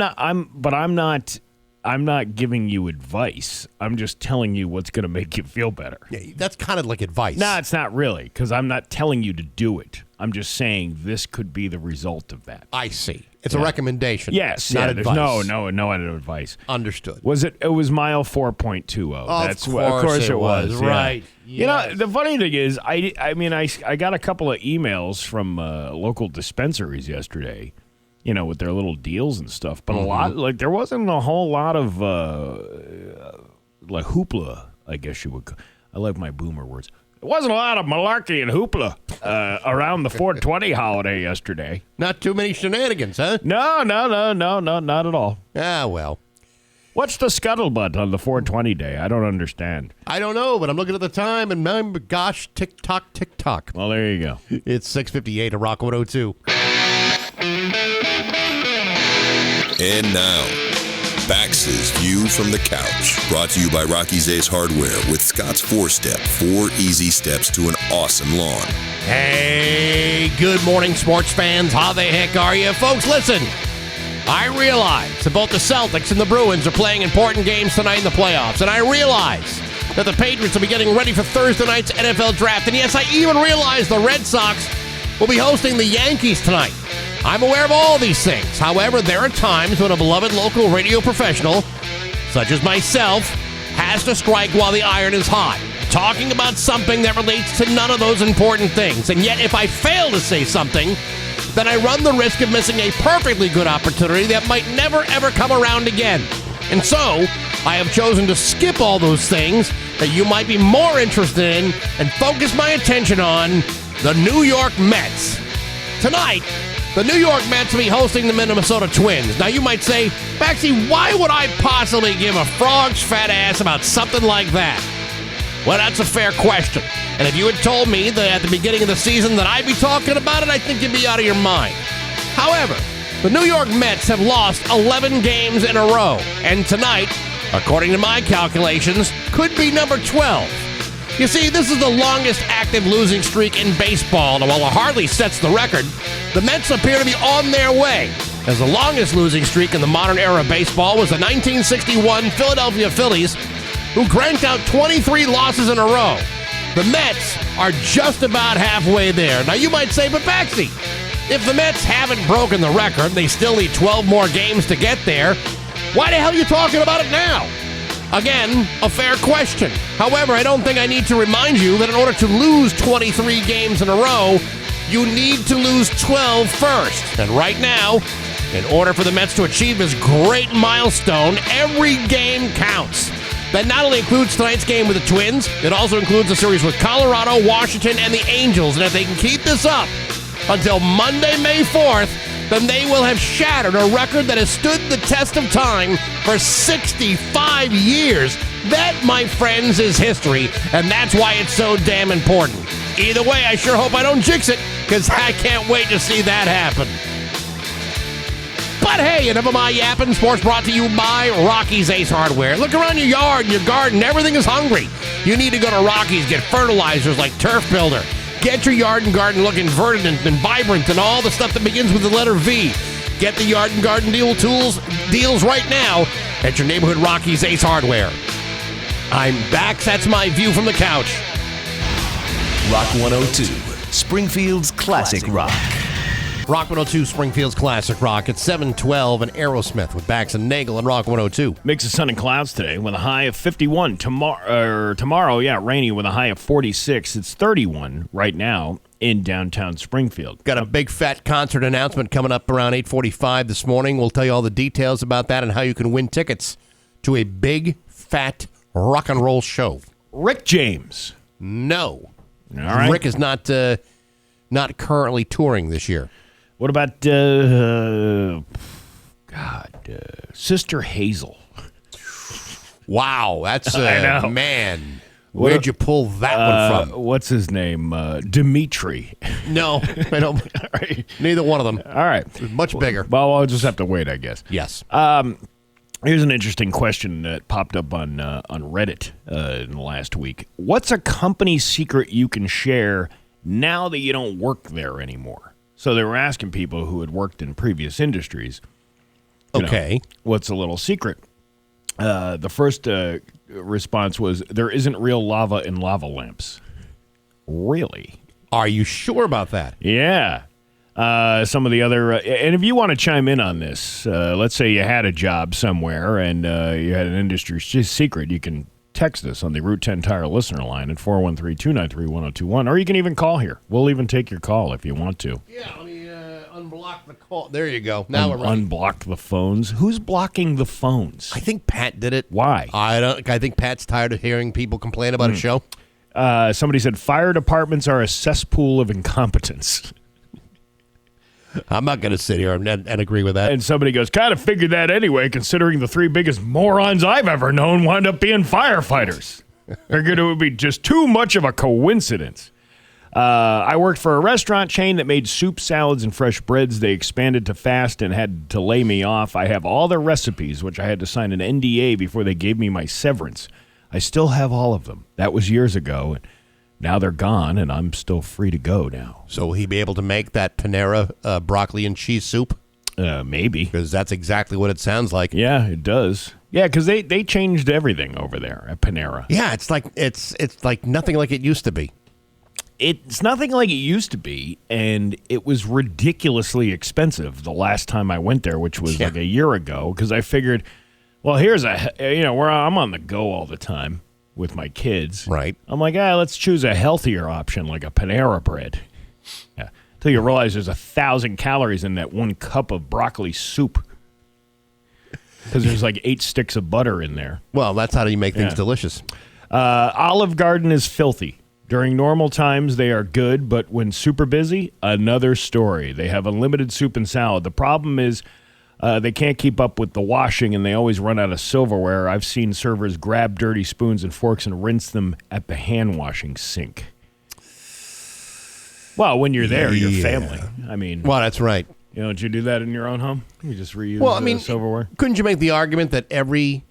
[SPEAKER 2] not giving you advice. I'm just telling you what's going to make you feel better.
[SPEAKER 7] Yeah, that's kind of like advice.
[SPEAKER 2] No, it's not really, because I'm not telling you to do it. I'm just saying this could be the result of that.
[SPEAKER 7] I see. It's a recommendation.
[SPEAKER 2] Yes.
[SPEAKER 7] Not advice.
[SPEAKER 2] No advice.
[SPEAKER 7] Understood.
[SPEAKER 2] It was mile 4.20.
[SPEAKER 7] Of course it was. Right.
[SPEAKER 2] Yes. The funny thing is, I got a couple of emails from local dispensaries yesterday, with their little deals and stuff. But a lot, there wasn't a whole lot of hoopla, I guess you would. I like my boomer words. There wasn't a lot of malarkey and hoopla around the 420 holiday yesterday.
[SPEAKER 7] Not too many shenanigans, huh?
[SPEAKER 2] No, not at all.
[SPEAKER 7] Ah, well.
[SPEAKER 2] What's the scuttlebutt on the 420 day? I don't understand.
[SPEAKER 7] I don't know, but I'm looking at the time, and gosh, tick-tock, tick-tock.
[SPEAKER 2] Well, there you go.
[SPEAKER 7] It's 6:58 at Rock 102.
[SPEAKER 5] And now, Bax's View from the Couch, brought to you by Rocky's Ace Hardware with Scott's 4-Step, 4 easy steps to an awesome lawn.
[SPEAKER 1] Hey, good morning, sports fans. How the heck are you? Folks, listen, I realize that both the Celtics and the Bruins are playing important games tonight in the playoffs, and I realize that the Patriots will be getting ready for Thursday night's NFL draft, and yes, I even realize the Red Sox will be hosting the Yankees tonight. I'm aware of all these things. However, there are times when a beloved local radio professional, such as myself, has to strike while the iron is hot, talking about something that relates to none of those important things. And yet, if I fail to say something, then I run the risk of missing a perfectly good opportunity that might never, ever come around again. And so, I have chosen to skip all those things that you might be more interested in and focus my attention on the New York Mets. Tonight, the New York Mets will be hosting the Minnesota Twins. Now, you might say, Baxie, why would I possibly give a frog's fat ass about something like that? Well, that's a fair question. And if you had told me that at the beginning of the season that I'd be talking about it, I think you'd be out of your mind. However, the New York Mets have lost 11 games in a row. And tonight, according to my calculations, could be number 12. You see, this is the longest active losing streak in baseball, and while it hardly sets the record, the Mets appear to be on their way, as the longest losing streak in the modern era of baseball was the 1961 Philadelphia Phillies, who cranked out 23 losses in a row. The Mets are just about halfway there. Now, you might say, but Baxie, if the Mets haven't broken the record, they still need 12 more games to get there, why the hell are you talking about it now? Again, a fair question. However, I don't think I need to remind you that in order to lose 23 games in a row, you need to lose 12 first. And right now, in order for the Mets to achieve this great milestone, every game counts. That not only includes tonight's game with the Twins, it also includes the series with Colorado, Washington, and the Angels. And if they can keep this up, until Monday, May 4th, then they will have shattered a record that has stood the test of time for 65 years. That, my friends, is history, and that's why it's so damn important. Either way, I sure hope I don't jinx it, because I can't wait to see that happen. But hey, enough of my yapping. Sports brought to you by Rocky's Ace Hardware. Look around your yard and your garden. Everything is hungry. You need to go to Rocky's, get fertilizers like Turf Builder. Get your yard and garden looking verdant and vibrant and all the stuff that begins with the letter V. Get the yard and garden deals right now at your neighborhood Rocky's Ace Hardware. I'm Bax. That's my view from the couch.
[SPEAKER 6] Rock 102, Springfield's classic rock.
[SPEAKER 7] Rock 102, Springfield's classic rock. It's 7:12 and Aerosmith with Bax and Nagle on Rock 102.
[SPEAKER 2] Mix of sun and clouds today with a high of 51. Tomorrow, rainy with a high of 46. It's 31 right now in downtown Springfield.
[SPEAKER 7] Got a big fat concert announcement coming up around 8:45 this morning. We'll tell you all the details about that and how you can win tickets to a big fat rock and roll show.
[SPEAKER 2] Rick James.
[SPEAKER 7] No.
[SPEAKER 2] All right.
[SPEAKER 7] Rick is not currently touring this year.
[SPEAKER 2] What about, Sister Hazel?
[SPEAKER 7] Wow, that's,
[SPEAKER 2] I know.
[SPEAKER 7] Man, where'd you pull that one from?
[SPEAKER 2] What's his name? Dimitri.
[SPEAKER 7] No, I don't.
[SPEAKER 2] Right.
[SPEAKER 7] Neither one of them.
[SPEAKER 2] All right.
[SPEAKER 7] Much bigger.
[SPEAKER 2] Well, I'll just have to wait, I guess.
[SPEAKER 7] Yes.
[SPEAKER 2] Here's an interesting question that popped up on Reddit in the last week. What's a company secret you can share now that you don't work there anymore? So they were asking people who had worked in previous industries.
[SPEAKER 7] Okay.
[SPEAKER 2] What's a little secret? The first response was, there isn't real lava in lava lamps. Really?
[SPEAKER 7] Are you sure about that?
[SPEAKER 2] Yeah. Some of the other, and if you want to chime in on this, let's say you had a job somewhere and you had an industry secret, you can text us on the Route 10 Tire listener line at 413-293-1021, or you can even call here. We'll even take your call if you want to.
[SPEAKER 7] Yeah, let me unblock the call. There you go. Now we're ready.
[SPEAKER 2] Unblock the phones. Who's blocking the phones?
[SPEAKER 7] I think Pat did it.
[SPEAKER 2] Why?
[SPEAKER 7] I think Pat's tired of hearing people complain about a show.
[SPEAKER 2] Somebody said fire departments are a cesspool of incompetence.
[SPEAKER 7] I'm not going to sit here and agree with that.
[SPEAKER 2] And somebody goes, kind of figured that anyway, considering the three biggest morons I've ever known wound up being firefighters. Figured it would be just too much of a coincidence. I worked for a restaurant chain that made soup, salads, and fresh breads. They expanded to fast and had to lay me off. I have all their recipes, which I had to sign an NDA before they gave me my severance. I still have all of them. That was years ago. And now they're gone, and I'm still free to go now.
[SPEAKER 7] So will he be able to make that Panera broccoli and cheese soup?
[SPEAKER 2] Maybe.
[SPEAKER 7] Because that's exactly what it sounds like.
[SPEAKER 2] Yeah, it does. Yeah, because they changed everything over there at Panera.
[SPEAKER 7] Yeah, it's like nothing like it used to be.
[SPEAKER 2] It's nothing like it used to be, and it was ridiculously expensive the last time I went there, which was like a year ago, because I figured, well, here's where I'm on the go all the time with my kids.
[SPEAKER 7] Right.
[SPEAKER 2] I'm like, let's choose a healthier option like a Panera bread. Yeah. Until you realize there's 1,000 calories in that one cup of broccoli soup. Because there's like 8 sticks of butter in there.
[SPEAKER 7] Well, that's how you make things delicious.
[SPEAKER 2] Olive Garden is filthy. During normal times, they are good, but when super busy, another story. They have unlimited soup and salad. The problem is they can't keep up with the washing, and they always run out of silverware. I've seen servers grab dirty spoons and forks and rinse them at the hand-washing sink. Well, when you're there, your family. I mean...
[SPEAKER 7] Well, that's right.
[SPEAKER 2] You know, don't you do that in your own home? You just reuse silverware?
[SPEAKER 7] Couldn't you make the argument that every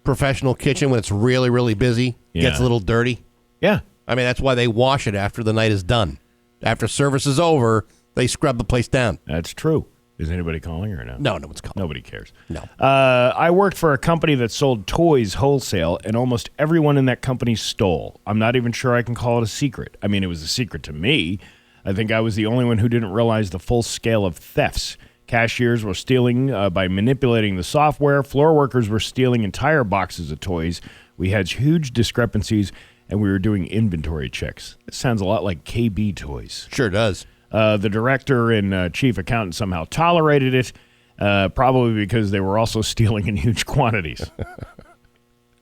[SPEAKER 7] professional kitchen, when it's really, really busy, gets a little dirty?
[SPEAKER 2] Yeah.
[SPEAKER 7] I mean, that's why they wash it after the night is done. After service is over, they scrub the place down.
[SPEAKER 2] That's true. Is anybody calling or no?
[SPEAKER 7] No, no one's calling.
[SPEAKER 2] Nobody cares.
[SPEAKER 7] No.
[SPEAKER 2] I worked for a company that sold toys wholesale, and almost everyone in that company stole. I'm not even sure I can call it a secret. I mean, it was a secret to me. I think I was the only one who didn't realize the full scale of thefts. Cashiers were stealing by manipulating the software. Floor workers were stealing entire boxes of toys. We had huge discrepancies, and we were doing inventory checks. It sounds a lot like KB Toys.
[SPEAKER 7] Sure does.
[SPEAKER 2] The director and chief accountant somehow tolerated it, probably because they were also stealing in huge quantities.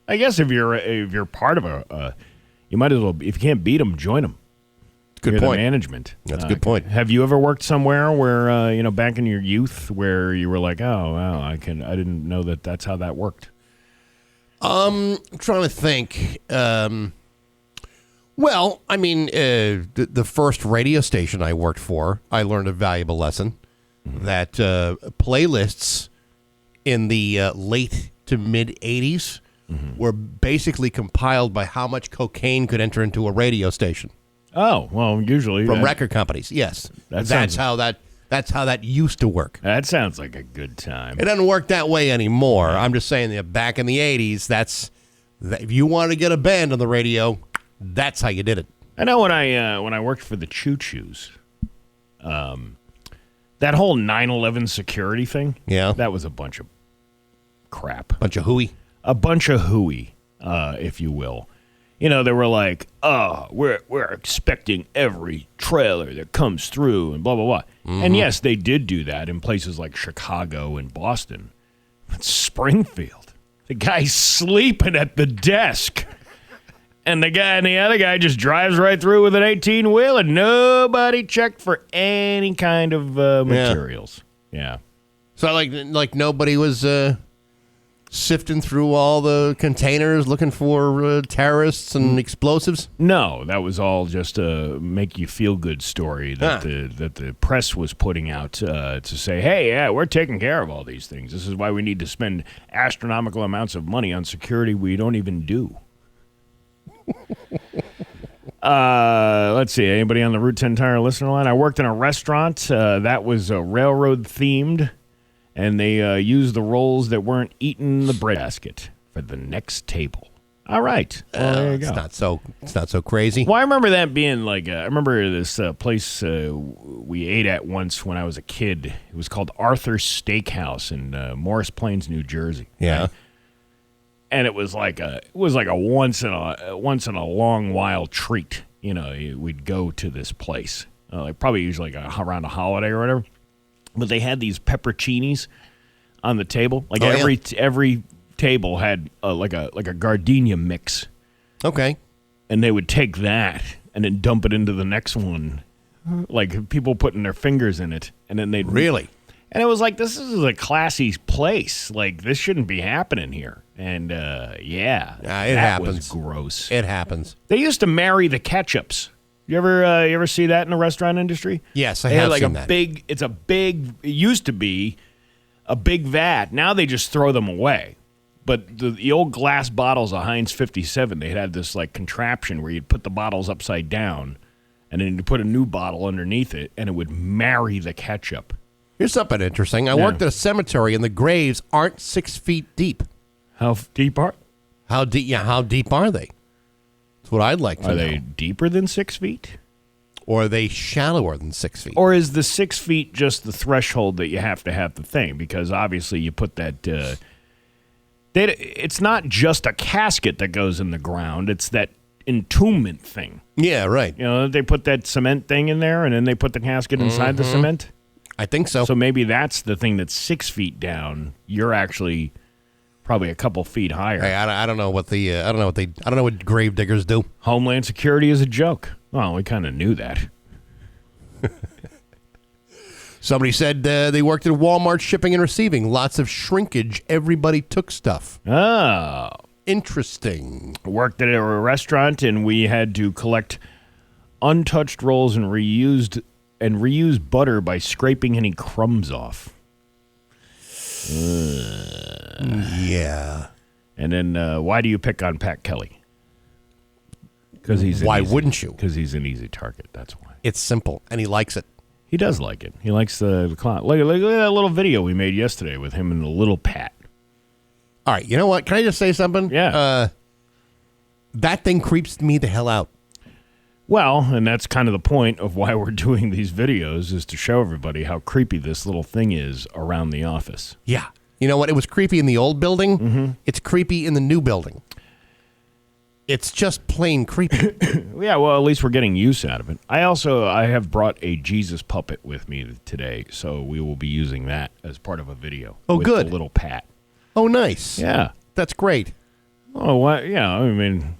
[SPEAKER 2] I guess if you're part of you might as well. If you can't beat them, join them.
[SPEAKER 7] Good
[SPEAKER 2] You're
[SPEAKER 7] point.
[SPEAKER 2] The management.
[SPEAKER 7] That's a good point.
[SPEAKER 2] Have you ever worked somewhere where back in your youth where you were like, oh wow, I didn't know that's how that worked?
[SPEAKER 7] I'm trying to think. Well, I mean, the first radio station I worked for, I learned a valuable lesson that playlists in the late to mid 80s were basically compiled by how much cocaine could enter into a radio station.
[SPEAKER 2] Oh, well, usually
[SPEAKER 7] From record companies, yes. That's how that used to work.
[SPEAKER 2] That sounds like a good time.
[SPEAKER 7] It doesn't work that way anymore. I'm just saying that back in the 80s, if you wanted to get a band on the radio, that's how you did it.
[SPEAKER 2] I know when I worked for the Choo Choos, that whole 9/11 security thing, that was a bunch of crap.
[SPEAKER 7] Bunch of hooey.
[SPEAKER 2] A bunch of hooey, if you will. They were like, oh, we're expecting every trailer that comes through and blah, blah, blah. Mm-hmm. And yes, they did do that in places like Chicago and Boston. But Springfield, the guy's sleeping at the desk. And the other guy just drives right through with an 18-wheel, and nobody checked for any kind of materials. Yeah.
[SPEAKER 7] So like nobody was sifting through all the containers looking for terrorists and explosives?
[SPEAKER 2] No, that was all just a make you feel good story that the press was putting out to say, hey, yeah, we're taking care of all these things. This is why we need to spend astronomical amounts of money on security we don't even do. Let's see. Anybody on the Route 10 Tire listener line? I worked in a restaurant that was railroad themed, and they used the rolls that weren't eaten in the bread basket for the next table. All right. Well, there you go.
[SPEAKER 7] It's not so crazy.
[SPEAKER 2] Well, I remember that being like I remember this place we ate at once when I was a kid. It was called Arthur's Steakhouse in Morris Plains, New Jersey.
[SPEAKER 7] Yeah.
[SPEAKER 2] Right? And it was like a once in a long while treat. We'd go to this place, probably usually around a holiday or whatever. But they had these pepperoncinis on the table. Like every table had like a gardenia mix.
[SPEAKER 7] Okay.
[SPEAKER 2] And they would take that and then dump it into the next one, like people putting their fingers in it, and then they'd
[SPEAKER 7] really.
[SPEAKER 2] And it was like, this is a classy place. Like, this shouldn't be happening here. And, it
[SPEAKER 7] happens.
[SPEAKER 2] Was gross.
[SPEAKER 7] It happens.
[SPEAKER 2] They used to marry the ketchups. You ever see that in the restaurant industry?
[SPEAKER 7] Yes, I have seen that.
[SPEAKER 2] It used to be a big vat. Now they just throw them away. But the old glass bottles of Heinz 57, they had this, like, contraption where you'd put the bottles upside down, and then you'd put a new bottle underneath it, and it would marry the ketchup.
[SPEAKER 7] Here's something interesting. I worked at a cemetery, and the graves aren't 6 feet deep.
[SPEAKER 2] How deep are?
[SPEAKER 7] How deep? Yeah, how deep are they? That's what I'd like to know.
[SPEAKER 2] Are they deeper than 6 feet?
[SPEAKER 7] Or are they shallower than 6 feet?
[SPEAKER 2] Or is the 6 feet just the threshold that you have to have the thing? Because obviously you put that... it's not just a casket that goes in the ground. It's that entombment thing.
[SPEAKER 7] Yeah, right.
[SPEAKER 2] They put that cement thing in there, and then they put the casket inside the cement.
[SPEAKER 7] I think so.
[SPEAKER 2] So maybe that's the thing that's 6 feet down. You're actually probably a couple feet higher.
[SPEAKER 7] Hey, I don't know what I don't know what grave diggers do.
[SPEAKER 2] Homeland Security is a joke. Well, we kind of knew that.
[SPEAKER 7] Somebody said they worked at Walmart shipping and receiving. Lots of shrinkage. Everybody took stuff.
[SPEAKER 2] Oh.
[SPEAKER 7] Interesting.
[SPEAKER 2] Worked at a restaurant, and we had to collect untouched rolls and reuse butter by scraping any crumbs off.
[SPEAKER 7] Yeah.
[SPEAKER 2] And then why do you pick on Pat Kelly? Because
[SPEAKER 7] why wouldn't you?
[SPEAKER 2] Because he's an easy target. That's why.
[SPEAKER 7] It's simple, and he likes it.
[SPEAKER 2] He does like it. He likes the clown. Look at that little video we made yesterday with him and the little Pat.
[SPEAKER 7] All right, you know what? Can I just say something?
[SPEAKER 2] Yeah.
[SPEAKER 7] That thing creeps me the hell out.
[SPEAKER 2] Well, and that's kind of the point of why we're doing these videos, is to show everybody how creepy this little thing is around the office.
[SPEAKER 7] Yeah. You know what? It was creepy in the old building. Mm-hmm. It's creepy in the new building. It's just plain creepy.
[SPEAKER 2] Yeah, well, at least we're getting use out of it. I have brought a Jesus puppet with me today, so we will be using that as part of a video.
[SPEAKER 7] Oh,
[SPEAKER 2] with
[SPEAKER 7] good.
[SPEAKER 2] The little Pat.
[SPEAKER 7] Oh, nice.
[SPEAKER 2] Yeah.
[SPEAKER 7] That's great.
[SPEAKER 2] Oh, what? Yeah, I mean,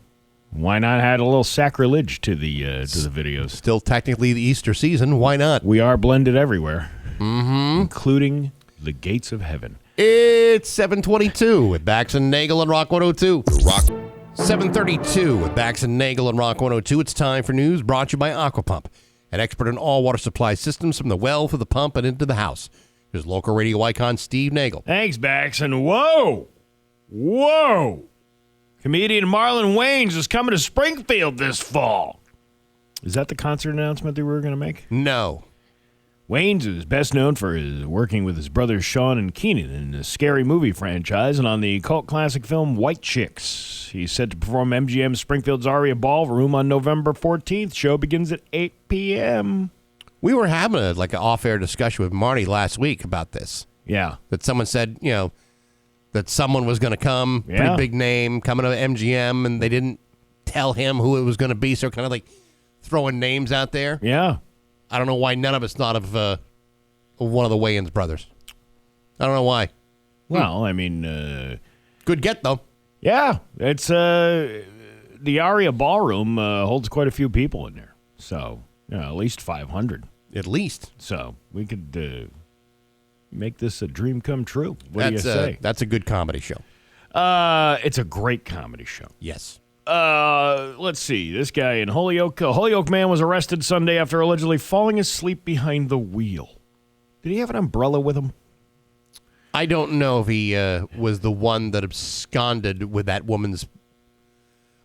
[SPEAKER 2] Why not add a little sacrilege to the videos?
[SPEAKER 7] Still technically the Easter season. Why not?
[SPEAKER 2] We are blended everywhere, including the gates of heaven.
[SPEAKER 7] It's 7:22 with Bax and Nagle and Rock 102.
[SPEAKER 5] Rock.
[SPEAKER 7] 7:32 with Bax and Nagle and Rock 102. It's time for news brought to you by Aquapump, an expert in all water supply systems from the well to the pump and into the house. Here's local radio icon Steve Nagle.
[SPEAKER 2] Thanks, Bax. And whoa! Comedian Marlon Wayans is coming to Springfield this fall. Is that the concert announcement that we were going to make?
[SPEAKER 7] No.
[SPEAKER 2] Wayans is best known for his working with his brothers Sean and Keenan in the Scary Movie franchise and on the cult classic film White Chicks. He's set to perform MGM's Springfield's Aria Ballroom on November 14th. Show begins at 8 p.m.
[SPEAKER 7] We were having an off-air discussion with Marty last week about this.
[SPEAKER 2] Yeah.
[SPEAKER 7] That someone said, that someone was going to come, pretty big name, coming to MGM, and they didn't tell him who it was going to be, so kind of throwing names out there.
[SPEAKER 2] Yeah.
[SPEAKER 7] I don't know why none of us thought of one of the Wayans brothers. I don't know why.
[SPEAKER 2] Well, I mean...
[SPEAKER 7] good get, though.
[SPEAKER 2] Yeah. It's... the Aria Ballroom holds quite a few people in there. So, at least 500.
[SPEAKER 7] At least.
[SPEAKER 2] So, we could make this a dream come true. What do you say?
[SPEAKER 7] That's a good comedy show.
[SPEAKER 2] It's a great comedy show.
[SPEAKER 7] Yes.
[SPEAKER 2] Let's see. This guy in Holyoke. A Holyoke man was arrested Sunday after allegedly falling asleep behind the wheel. Did he have an umbrella with him?
[SPEAKER 7] I don't know if he was the one that absconded with that woman's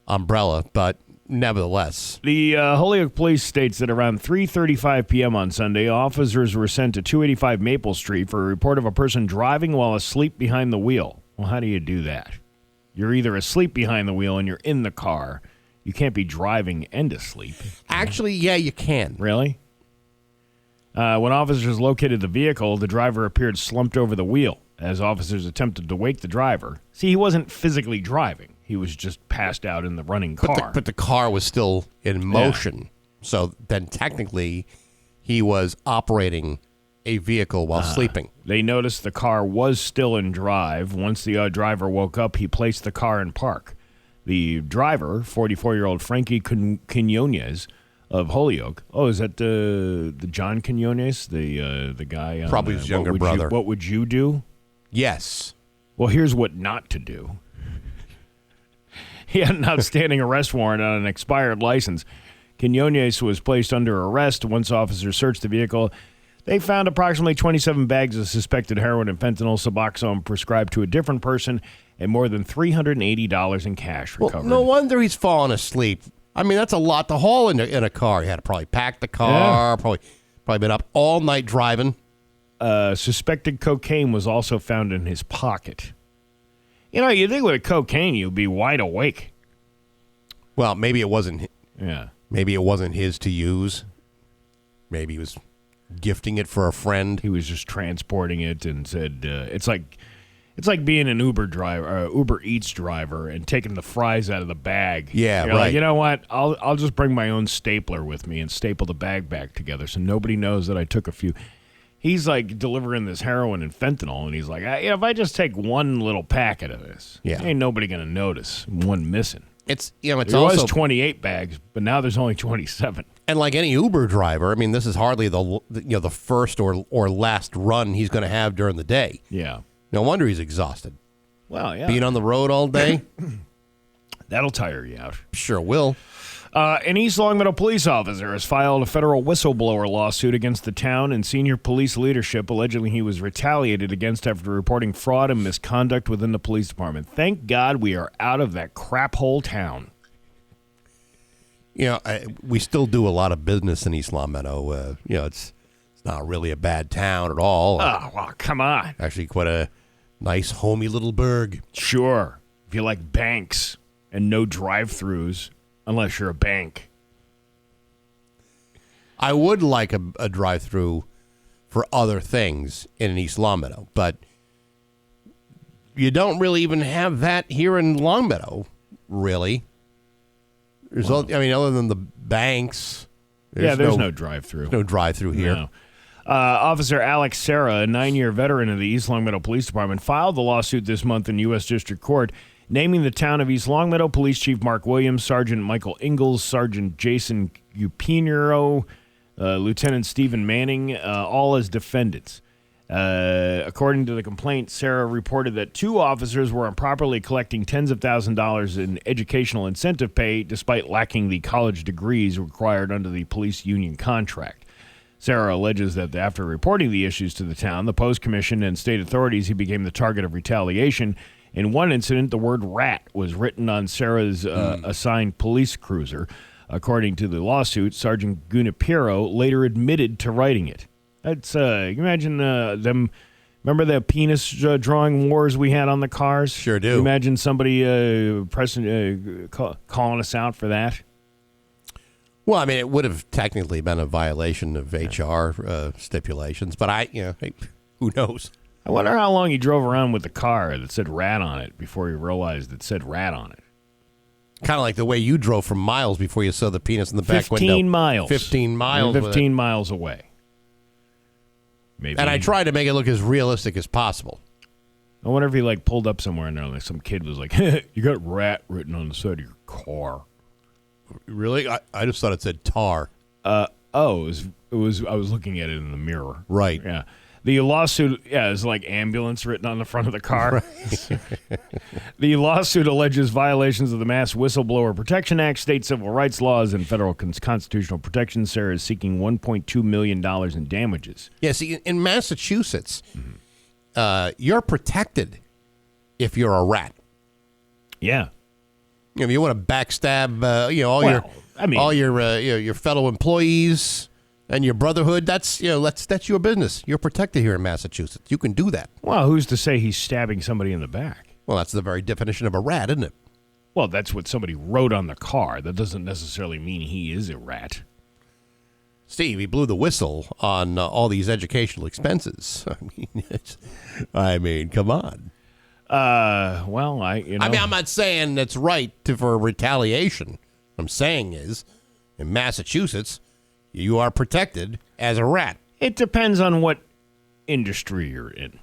[SPEAKER 7] umbrella, but nevertheless.
[SPEAKER 2] The Holyoke police states that around 3:35 p.m. on Sunday, officers were sent to 285 Maple Street for a report of a person driving while asleep behind the wheel. Well, how do you do that? You're either asleep behind the wheel and you're in the car. You can't be driving and asleep.
[SPEAKER 7] Actually, yeah, you can.
[SPEAKER 2] Really? When officers located the vehicle, the driver appeared slumped over the wheel. As officers attempted to wake the driver. See, he wasn't physically driving. He was just passed out in the running car.
[SPEAKER 7] But the car was still in motion. Yeah. So then technically he was operating a vehicle while sleeping.
[SPEAKER 2] They noticed the car was still in drive. Once the driver woke up, he placed the car in park. The driver, 44-year-old Frankie Quinones of Holyoke. Oh, is that the John Quinones, the guy?
[SPEAKER 7] Probably his younger brother.
[SPEAKER 2] What would you do?
[SPEAKER 7] Yes.
[SPEAKER 2] Well, here's what not to do. He had an outstanding arrest warrant on an expired license. Quinones was placed under arrest. Once officers searched the vehicle, they found approximately 27 bags of suspected heroin and fentanyl Suboxone prescribed to a different person and more than $380 in cash recovered.
[SPEAKER 7] Well, no wonder he's fallen asleep. I mean, that's a lot to haul in a car. He had to probably pack the car, probably been up all night driving.
[SPEAKER 2] Suspected cocaine was also found in his pocket. You think with cocaine you'd be wide awake.
[SPEAKER 7] Well, maybe it wasn't.
[SPEAKER 2] Yeah.
[SPEAKER 7] Maybe it wasn't his to use. Maybe he was gifting it for a friend.
[SPEAKER 2] He was just transporting it and said, "It's like being an Uber driver, Uber Eats driver, and taking the fries out of the bag."
[SPEAKER 7] Yeah,
[SPEAKER 2] You're
[SPEAKER 7] right.
[SPEAKER 2] Like, you know what? I'll just bring my own stapler with me and staple the bag back together so nobody knows that I took a few. He's like delivering this heroin and fentanyl, and he's like, if I just take one little packet of this, ain't nobody gonna notice one missing.
[SPEAKER 7] It's
[SPEAKER 2] there
[SPEAKER 7] also
[SPEAKER 2] was 28 bags, but now there's only 27.
[SPEAKER 7] And like any Uber driver, I mean, this is hardly the first or last run he's going to have during the day.
[SPEAKER 2] Yeah.
[SPEAKER 7] No wonder he's exhausted.
[SPEAKER 2] Well, yeah.
[SPEAKER 7] Being on the road all day,
[SPEAKER 2] that'll tire you out.
[SPEAKER 7] Sure will.
[SPEAKER 2] An East Longmeadow police officer has filed a federal whistleblower lawsuit against the town and senior police leadership, alleging he was retaliated against after reporting fraud and misconduct within the police department. Thank God we are out of that crap hole town.
[SPEAKER 7] We still do a lot of business in East Longmeadow. It's not really a bad town at all.
[SPEAKER 2] Oh, well, come on.
[SPEAKER 7] Actually, quite a nice, homey little burg.
[SPEAKER 2] Sure. If you like banks and no drive-thrus. Unless you're a bank.
[SPEAKER 7] I would like a drive-through for other things in East Longmeadow, but you don't really even have that here in Longmeadow, really. There's other than the banks.
[SPEAKER 2] There's no drive-through.
[SPEAKER 7] No drive-through here.
[SPEAKER 2] No. Officer Alex Serra, a 9-year veteran of the East Longmeadow Police Department, filed the lawsuit this month in U.S. District Court. naming the town of East Longmeadow Police Chief Mark Williams, Sergeant Michael Ingalls, Sergeant Jason Upinero, Lieutenant Stephen Manning, all as defendants. According to the complaint, Sarah reported that 2 officers were improperly collecting tens of thousands of dollars in educational incentive pay despite lacking the college degrees required under the police union contract. Sarah alleges that after reporting the issues to the town, the Post Commission, and state authorities, he became the target of retaliation. In one incident, the word rat was written on Sarah's assigned police cruiser. According to the lawsuit, Sergeant Gunapiro later admitted to writing it. That's, you imagine them, remember the penis drawing wars we had on the cars?
[SPEAKER 7] Sure do.
[SPEAKER 2] You imagine somebody calling us out for that?
[SPEAKER 7] Well, I mean, it would have technically been a violation of HR stipulations, but who knows?
[SPEAKER 2] I wonder how long he drove around with the car that said rat on it before he realized it said rat on it.
[SPEAKER 7] Kind of like the way you drove for miles before you saw the penis in the back window.
[SPEAKER 2] 15 miles.
[SPEAKER 7] 15 miles.
[SPEAKER 2] 15 miles away. Maybe.
[SPEAKER 7] And I tried to make it look as realistic as possible.
[SPEAKER 2] I wonder if he pulled up somewhere and like some kid was like, "You got rat written on the side of your car."
[SPEAKER 7] Really? I just thought it said tar.
[SPEAKER 2] It was. I was looking at it in the mirror.
[SPEAKER 7] Right.
[SPEAKER 2] Yeah. The lawsuit, is like ambulance written on the front of the car.
[SPEAKER 7] Right.
[SPEAKER 2] The lawsuit alleges violations of the Mass Whistleblower Protection Act, state civil rights laws, and federal constitutional protections. Sarah is seeking $1.2 million in damages.
[SPEAKER 7] Yeah, see, in Massachusetts, you're protected if you're a rat.
[SPEAKER 2] Yeah.
[SPEAKER 7] If you want to backstab, all your fellow employees and your brotherhood, that's your business. You're protected here in Massachusetts. You can do that.
[SPEAKER 2] Well, who's to say he's stabbing somebody in the back?
[SPEAKER 7] Well, that's the very definition of a rat, isn't it?
[SPEAKER 2] Well, that's what somebody wrote on the car. That doesn't necessarily mean he is a rat.
[SPEAKER 7] Steve, he blew the whistle on all these educational expenses. I mean, come on. I'm not saying that's right for retaliation. What I'm saying is, in Massachusetts, you are protected as a rat.
[SPEAKER 2] It depends on what industry you're in.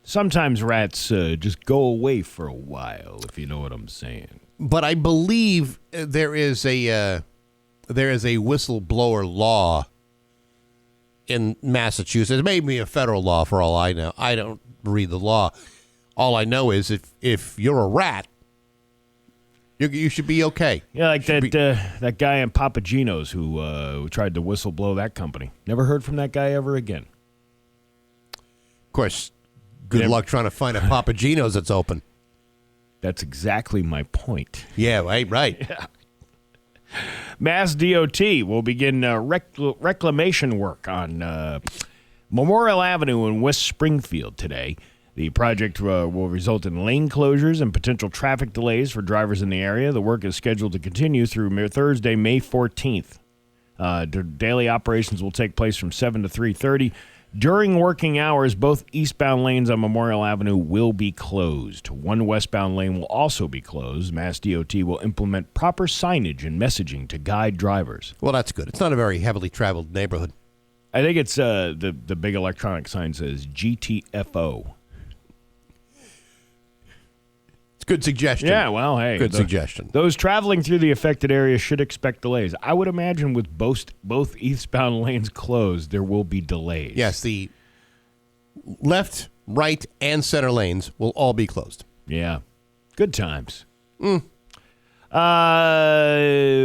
[SPEAKER 2] Sometimes rats just go away for a while, if you know what I'm saying.
[SPEAKER 7] But I believe there is a whistleblower law in Massachusetts. It may be a federal law for all I know. I don't read the law. All I know is if you're a rat, you should be okay.
[SPEAKER 2] Yeah, like that guy in Papagino's who tried to whistleblow that company. Never heard from that guy ever again.
[SPEAKER 7] Of course, good luck trying to find a Papagino's that's open.
[SPEAKER 2] That's exactly my point.
[SPEAKER 7] Yeah, right.
[SPEAKER 2] Yeah. Mass DOT will begin reclamation work on Memorial Avenue in West Springfield today. The project will result in lane closures and potential traffic delays for drivers in the area. The work is scheduled to continue through Thursday, May 14th. Daily operations will take place from 7 to 3:30. During working hours, both eastbound lanes on Memorial Avenue will be closed. One westbound lane will also be closed. Mass DOT will implement proper signage and messaging to guide drivers.
[SPEAKER 7] Well, that's good. It's not a very heavily traveled neighborhood.
[SPEAKER 2] I think it's the big electronic sign says GTFO.
[SPEAKER 7] Good suggestion.
[SPEAKER 2] Yeah, well, hey.
[SPEAKER 7] Good suggestion.
[SPEAKER 2] Those traveling through the affected area should expect delays. I would imagine with both eastbound lanes closed, there will be delays.
[SPEAKER 7] Yes, the left, right, and center lanes will all be closed.
[SPEAKER 2] Yeah. Good times.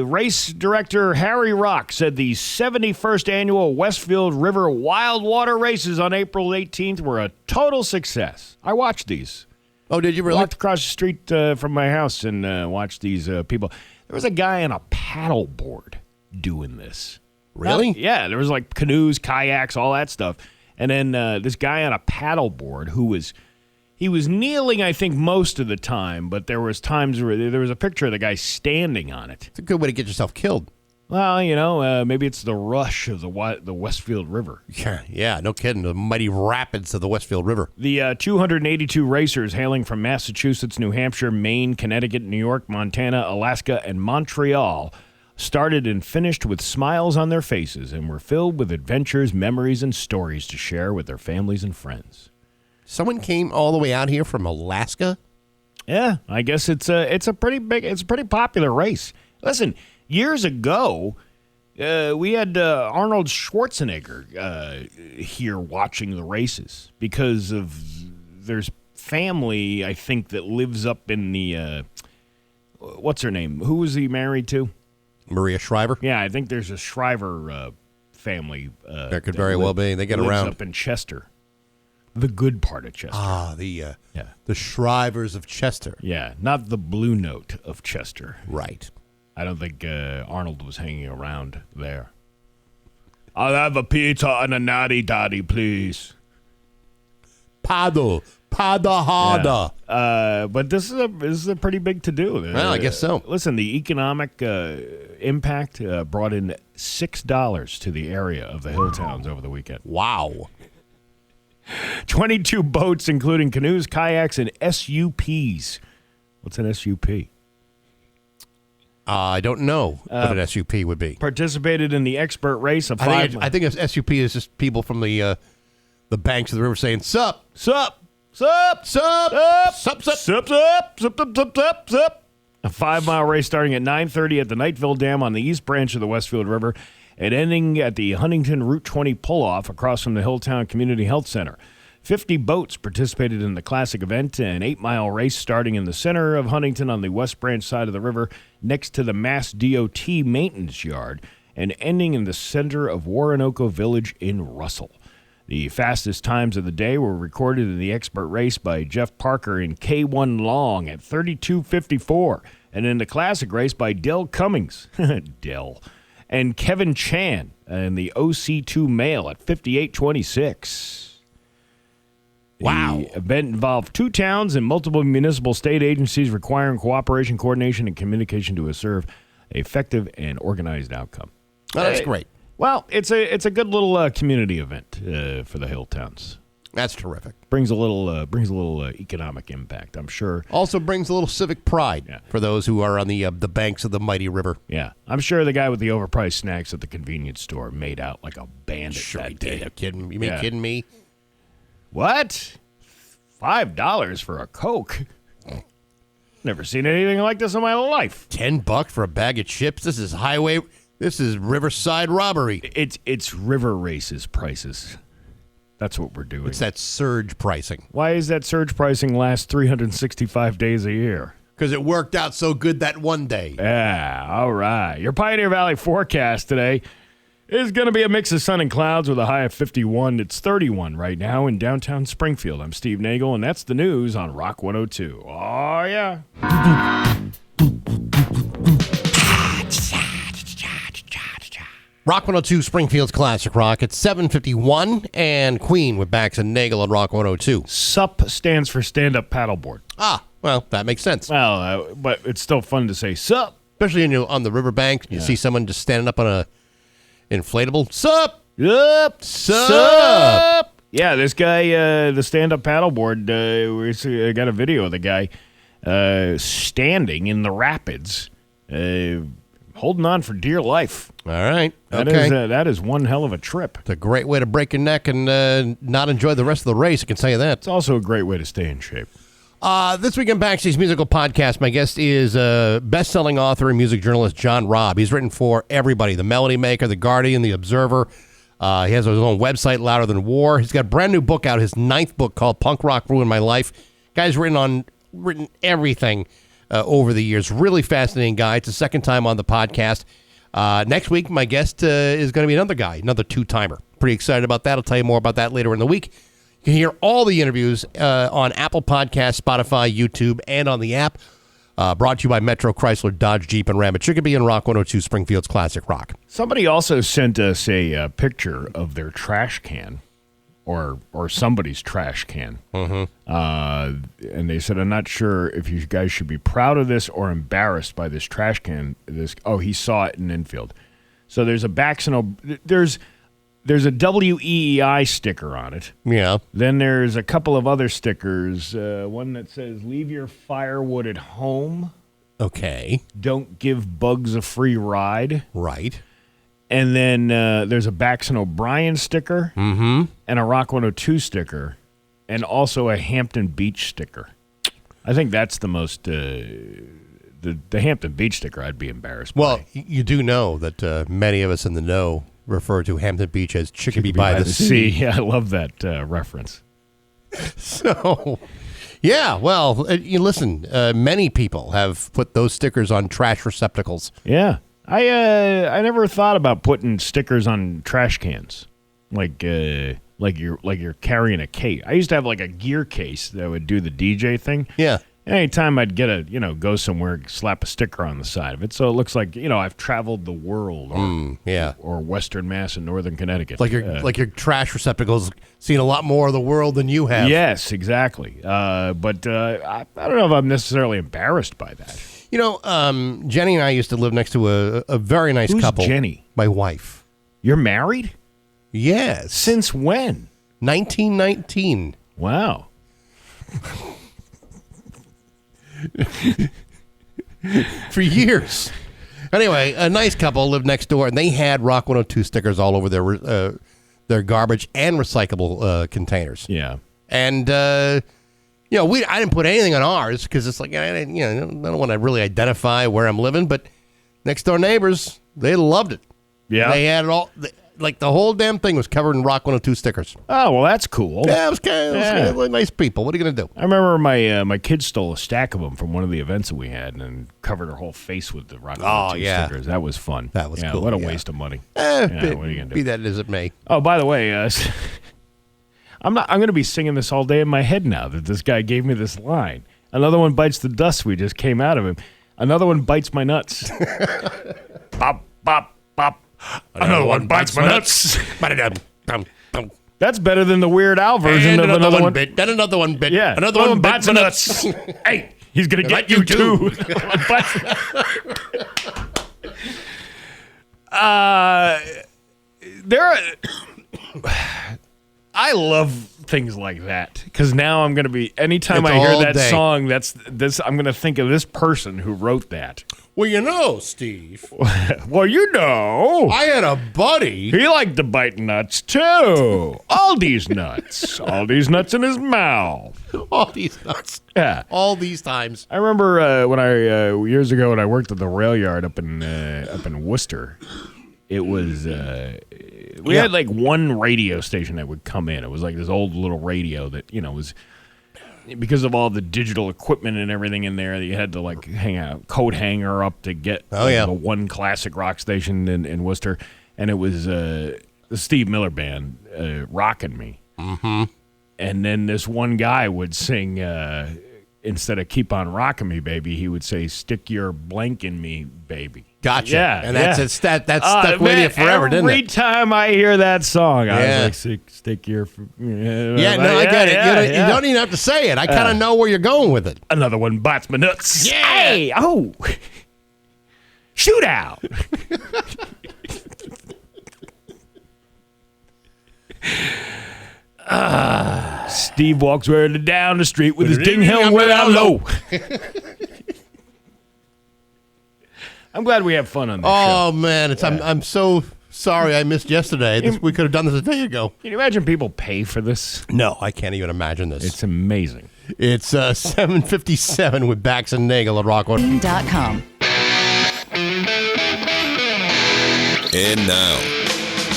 [SPEAKER 2] Race director Harry Rock said the 71st annual Westfield River Wild Water Races on April 18th were a total success. I watched these.
[SPEAKER 7] Oh, did you really?
[SPEAKER 2] Walked across the street from my house and watched these people. There was a guy on a paddle board doing this.
[SPEAKER 7] Really?
[SPEAKER 2] Yeah, there was like canoes, kayaks, all that stuff. And then this guy on a paddle board who was kneeling, I think, most of the time, but there was times where there was a picture of the guy standing on it.
[SPEAKER 7] It's a good way to get yourself killed.
[SPEAKER 2] Well, maybe it's the rush of the Westfield River.
[SPEAKER 7] Yeah, no kidding. The mighty rapids of the Westfield River.
[SPEAKER 2] The 282 racers hailing from Massachusetts, New Hampshire, Maine, Connecticut, New York, Montana, Alaska, and Montreal started and finished with smiles on their faces and were filled with adventures, memories, and stories to share with their families and friends.
[SPEAKER 7] Someone came all the way out here from Alaska?
[SPEAKER 2] Yeah, I guess it's a pretty popular race. Listen, years ago, we had Arnold Schwarzenegger here watching the races because there's family, I think, that lives up in the what's her name? Who was he married to?
[SPEAKER 7] Maria Shriver?
[SPEAKER 2] Yeah, I think there's a Shriver family.
[SPEAKER 7] There could very well be. They get around.
[SPEAKER 2] Up in Chester. The good part of Chester.
[SPEAKER 7] The Shrivers of Chester.
[SPEAKER 2] Yeah, not the Blue Note of Chester.
[SPEAKER 7] Right.
[SPEAKER 2] I don't think Arnold was hanging around there. I'll have a pizza and a natty daddy, please.
[SPEAKER 7] Pada harder.
[SPEAKER 2] Yeah. But this is a pretty big to-do.
[SPEAKER 7] Well, I guess so.
[SPEAKER 2] Listen, the economic impact brought in $6 to the area of the hill towns over the weekend.
[SPEAKER 7] Wow.
[SPEAKER 2] 22 boats, including canoes, kayaks, and SUPs. What's an SUP?
[SPEAKER 7] I don't know what an SUP would be.
[SPEAKER 2] Participated in the expert race of five.
[SPEAKER 7] I think a SUP is just people from the banks of the river saying, sup,
[SPEAKER 2] sup,
[SPEAKER 7] sup, sup, sup, sup,
[SPEAKER 2] sup, sup, sup, sup, sup, sup, sup. A 5-mile race starting at 9:30 at the Knightville Dam on the east branch of the Westfield River and ending at the Huntington Route 20 pull-off across from the Hilltown Community Health Center. 50 boats participated in the classic event, an 8-mile race starting in the center of Huntington on the west branch side of the river next to the Mass DOT maintenance yard and ending in the center of Waranoco Village in Russell. The fastest times of the day were recorded in the expert race by Jeff Parker in K1 Long at 32:54 and in the classic race by Dell Cummings, Dell, and Kevin Chan in the OC2 male at 58:26.
[SPEAKER 7] Wow.
[SPEAKER 2] The event involved 2 towns and multiple municipal state agencies requiring cooperation, coordination, and communication to assure effective and organized outcome.
[SPEAKER 7] Oh, that's great.
[SPEAKER 2] Well, it's a good little community event for the hill towns.
[SPEAKER 7] That's terrific.
[SPEAKER 2] Brings a little economic impact, I'm sure.
[SPEAKER 7] Also brings a little civic pride for those who are on the banks of the mighty river.
[SPEAKER 2] Yeah, I'm sure the guy with the overpriced snacks at the convenience store made out like a bandit that day.
[SPEAKER 7] You mean kidding me?
[SPEAKER 2] What? $5 for a Coke? Never seen anything like this in my life.
[SPEAKER 7] $10 for a bag of chips? This is Riverside robbery.
[SPEAKER 2] It's river races prices. That's what we're doing.
[SPEAKER 7] It's that surge pricing.
[SPEAKER 2] Why is that surge pricing last 365 days a year?
[SPEAKER 7] Because it worked out so good that one day.
[SPEAKER 2] Yeah, all right. Your Pioneer Valley forecast today is going to be a mix of sun and clouds with a high of 51. It's 31 right now in downtown Springfield. I'm Steve Nagle, and that's the news on Rock 102. Oh, yeah.
[SPEAKER 7] Rock 102, Springfield's Classic Rock. It's 7:51, and Queen with Bax and Nagle on Rock 102.
[SPEAKER 2] SUP stands for stand-up paddleboard.
[SPEAKER 7] Ah, well, that makes sense.
[SPEAKER 2] Well, but it's still fun to say SUP.
[SPEAKER 7] Especially when you're on the riverbank, you see someone just standing up on a inflatable. SUP!
[SPEAKER 2] Yup!
[SPEAKER 7] SUP!
[SPEAKER 2] Yeah, this guy, the stand-up paddleboard, I got a video of the guy standing in the rapids, holding on for dear life.
[SPEAKER 7] All right.
[SPEAKER 2] That is one hell of a trip.
[SPEAKER 7] It's a great way to break your neck and not enjoy the rest of the race, I can tell you that.
[SPEAKER 2] It's also a great way to stay in shape.
[SPEAKER 7] This week on Backstage Musical Podcast, my guest is best-selling author and music journalist John Robb. He's written for everybody, The Melody Maker, The Guardian, The Observer. He has his own website, Louder Than War. He's got a brand new book out, his 9th book called Punk Rock Ruined My Life. Guy's written everything over the years. Really fascinating guy. It's the second time on the podcast. Next week, my guest is going to be another guy, another 2-timer. Pretty excited about that. I'll tell you more about that later in the week. You can hear all the interviews on Apple Podcasts, Spotify, YouTube, and on the app. Brought to you by Metro Chrysler, Dodge, Jeep, and Ram at Chicopee and Rock 102, Springfield's Classic Rock.
[SPEAKER 2] Somebody also sent us a picture of their trash can, or somebody's trash can.
[SPEAKER 7] Mm-hmm.
[SPEAKER 2] And they said, I'm not sure if you guys should be proud of this or embarrassed by this trash can. He saw it in infield. So there's a Bax and There's a WEEI sticker on it.
[SPEAKER 7] Yeah.
[SPEAKER 2] Then there's a couple of other stickers. One that says, leave your firewood at home.
[SPEAKER 7] Okay.
[SPEAKER 2] Don't give bugs a free ride.
[SPEAKER 7] Right.
[SPEAKER 2] And then there's a Bax and O'Brien sticker.
[SPEAKER 7] Mm-hmm.
[SPEAKER 2] And a Rock 102 sticker. And also a Hampton Beach sticker. I think that's the most the Hampton Beach sticker I'd be embarrassed
[SPEAKER 7] Well,
[SPEAKER 2] by.
[SPEAKER 7] you do know that many of us in the know refer to Hampton Beach as Chicopee by the Sea.
[SPEAKER 2] Yeah, I love that reference.
[SPEAKER 7] So, yeah, well, you listen, many people have put those stickers on trash receptacles.
[SPEAKER 2] Yeah. I never thought about putting stickers on trash cans. Like you're carrying a case. I used to have like a gear case that would do the DJ thing.
[SPEAKER 7] Yeah.
[SPEAKER 2] Anytime I'd get go somewhere, slap a sticker on the side of it, so it looks like I've traveled the world, or Western Mass and Northern Connecticut.
[SPEAKER 7] Like your trash receptacles, seen a lot more of the world than you have.
[SPEAKER 2] Yes, exactly. But I don't know if I'm necessarily embarrassed by that.
[SPEAKER 7] Jenny and I used to live next to a very nice
[SPEAKER 2] Who's
[SPEAKER 7] couple.
[SPEAKER 2] Jenny?
[SPEAKER 7] My wife.
[SPEAKER 2] You're married?
[SPEAKER 7] Yes.
[SPEAKER 2] Since when?
[SPEAKER 7] 1919.
[SPEAKER 2] Wow.
[SPEAKER 7] For years. Anyway, a nice couple lived next door, and they had Rock 102 stickers all over their garbage and recyclable containers.
[SPEAKER 2] Yeah.
[SPEAKER 7] And I didn't put anything on ours because it's like I don't want to really identify where I'm living. But next door neighbors, they loved it.
[SPEAKER 2] Yeah.
[SPEAKER 7] They had it all. Like the whole damn thing was covered in Rock 102 stickers.
[SPEAKER 2] Oh, well, that's cool.
[SPEAKER 7] Yeah, it was kind of nice people. What are you going to do?
[SPEAKER 2] I remember my kids stole a stack of them from one of the events that we had and covered her whole face with the Rock 102 stickers. That was fun.
[SPEAKER 7] That was cool.
[SPEAKER 2] What a waste of money.
[SPEAKER 7] What are
[SPEAKER 2] you going to do?
[SPEAKER 7] Be that as it may.
[SPEAKER 2] Oh, by the way, I'm going to be singing this all day in my head now that this guy gave me this line. Another one bites the dust we just came out of him. Another one bites my nuts. Bop, bop, bop. Another one bites my nuts. That's better than the Weird Al version of another one
[SPEAKER 7] bit. Then another one bit.
[SPEAKER 2] Yeah.
[SPEAKER 7] Another one
[SPEAKER 2] bites my nuts. Hey, he's going to get you too. I love things like that because now I'm going to be anytime I hear that song, I'm going to think of this person who wrote that.
[SPEAKER 7] Well, Steve.
[SPEAKER 2] Well,
[SPEAKER 7] I had a buddy.
[SPEAKER 2] He liked to bite nuts too. All these nuts. All these nuts in his mouth.
[SPEAKER 7] All these nuts.
[SPEAKER 2] Yeah.
[SPEAKER 7] All these times.
[SPEAKER 2] I remember when I years ago when I worked at the rail yard up in Worcester. It was we had like one radio station that would come in. It was like this old little radio that was because of all the digital equipment and everything in there. You had to like hang a coat hanger up to get the one classic rock station in Worcester, and it was the Steve Miller Band, Rockin' Me.
[SPEAKER 7] Mm-hmm.
[SPEAKER 2] And then this one guy would sing. Instead of "Keep on Rockin' Me, Baby," he would say "Stick your blank in me, baby."
[SPEAKER 7] Gotcha.
[SPEAKER 2] Yeah,
[SPEAKER 7] and that's stuck with you forever, didn't it?
[SPEAKER 2] Every time I hear that song, I was like, "Stick your."
[SPEAKER 7] I get it. You don't even have to say it. I kind of know where you're going with it.
[SPEAKER 2] Another one bites my nuts.
[SPEAKER 7] Yeah.
[SPEAKER 2] Hey, shoot out. Steve walks right down the street with his ding helm way down low. I'm glad we have fun on this show.
[SPEAKER 7] Oh man, I'm so sorry I missed yesterday. We could have done this a day ago.
[SPEAKER 2] Can you imagine people pay for this?
[SPEAKER 7] No, I can't even imagine this.
[SPEAKER 2] It's amazing.
[SPEAKER 7] It's 7:57 with Bax and Nagle at Rock102.com.
[SPEAKER 5] And now,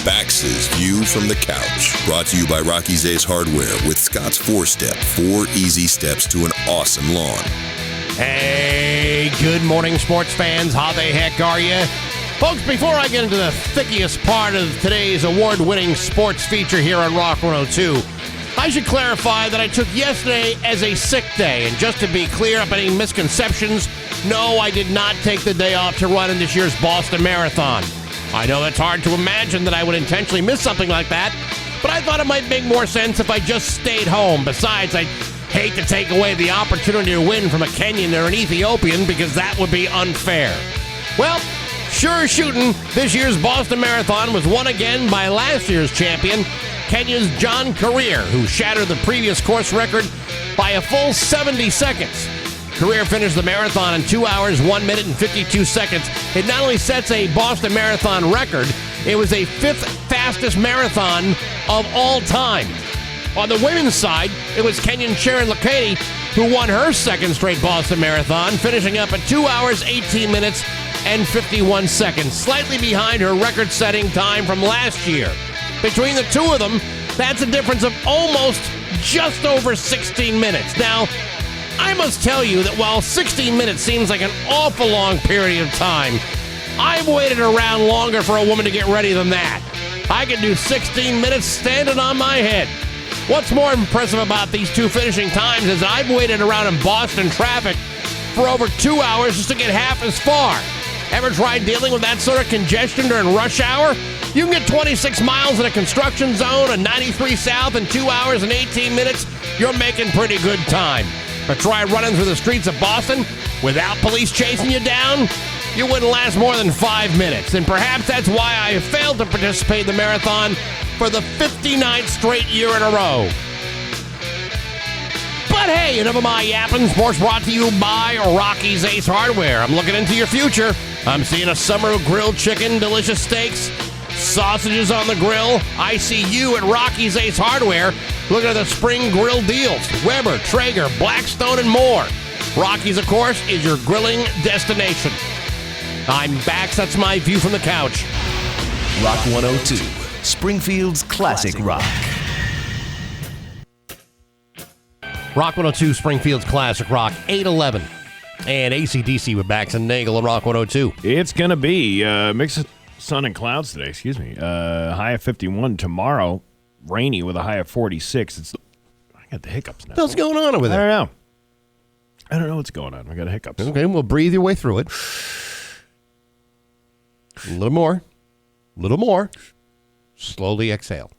[SPEAKER 5] Bax's View from the Couch, brought to you by Rocky's Ace Hardware with Scott's 4-Step, 4 easy steps to an awesome lawn.
[SPEAKER 1] Hey, good morning, sports fans. How the heck are you? Folks, before I get into the thickiest part of today's award-winning sports feature here on Rock 102, I should clarify that I took yesterday as a sick day. And just to be clear up any misconceptions, no, I did not take the day off to run in this year's Boston Marathon. I know that's hard to imagine that I would intentionally miss something like that, but I thought it might make more sense if I just stayed home. Besides, I'd hate to take away the opportunity to win from a Kenyan or an Ethiopian because that would be unfair. Well, sure as shooting, this year's Boston Marathon was won again by last year's champion, Kenya's John Career, who shattered the previous course record by a full 70 seconds. Career finished the marathon in 2 hours, 1 minute, and 52 seconds. It not only sets a Boston Marathon record, it was a 5th fastest marathon of all time. On the women's side, it was Kenyan Sharon Lokedi who won her second straight Boston Marathon, finishing up at 2 hours, 18 minutes, and 51 seconds, slightly behind her record-setting time from last year. Between the two of them, that's a difference of almost just over 16 minutes. Now, I must tell you that while 16 minutes seems like an awful long period of time, I've waited around longer for a woman to get ready than that. I can do 16 minutes standing on my head. What's more impressive about these two finishing times is I've waited around in Boston traffic for over 2 hours just to get half as far. Ever tried dealing with that sort of congestion during rush hour? You can get 26 miles in a construction zone, a 93 south in 2 hours and 18 minutes. You're making pretty good time. But try running through the streets of Boston without police chasing you down? You wouldn't last more than 5 minutes. And perhaps that's why I failed to participate in the marathon for the 59th straight year in a row. But hey, enough of my yapping. Sports brought to you by Rocky's Ace Hardware. I'm looking into your future. I'm seeing a summer of grilled chicken, delicious steaks, sausages on the grill. I see you at Rocky's Ace Hardware looking at the spring grill deals. Weber, Traeger, Blackstone, and more. Rocky's, of course, is your grilling destination. I'm Bax. That's my view from the couch.
[SPEAKER 6] Rock 102, Springfield's classic rock.
[SPEAKER 7] Rock 102, Springfield's classic rock, 811. And AC/DC with Bax and Nagle on Rock 102.
[SPEAKER 2] It's going to be mix of sun and clouds today, high of 51. Tomorrow, rainy with a high of 46. I got the hiccups now.
[SPEAKER 7] What's going on over there?
[SPEAKER 2] I don't know what's going on. I got hiccups.
[SPEAKER 7] Okay, well, breathe your way through it. A little more. A little more. Slowly exhale.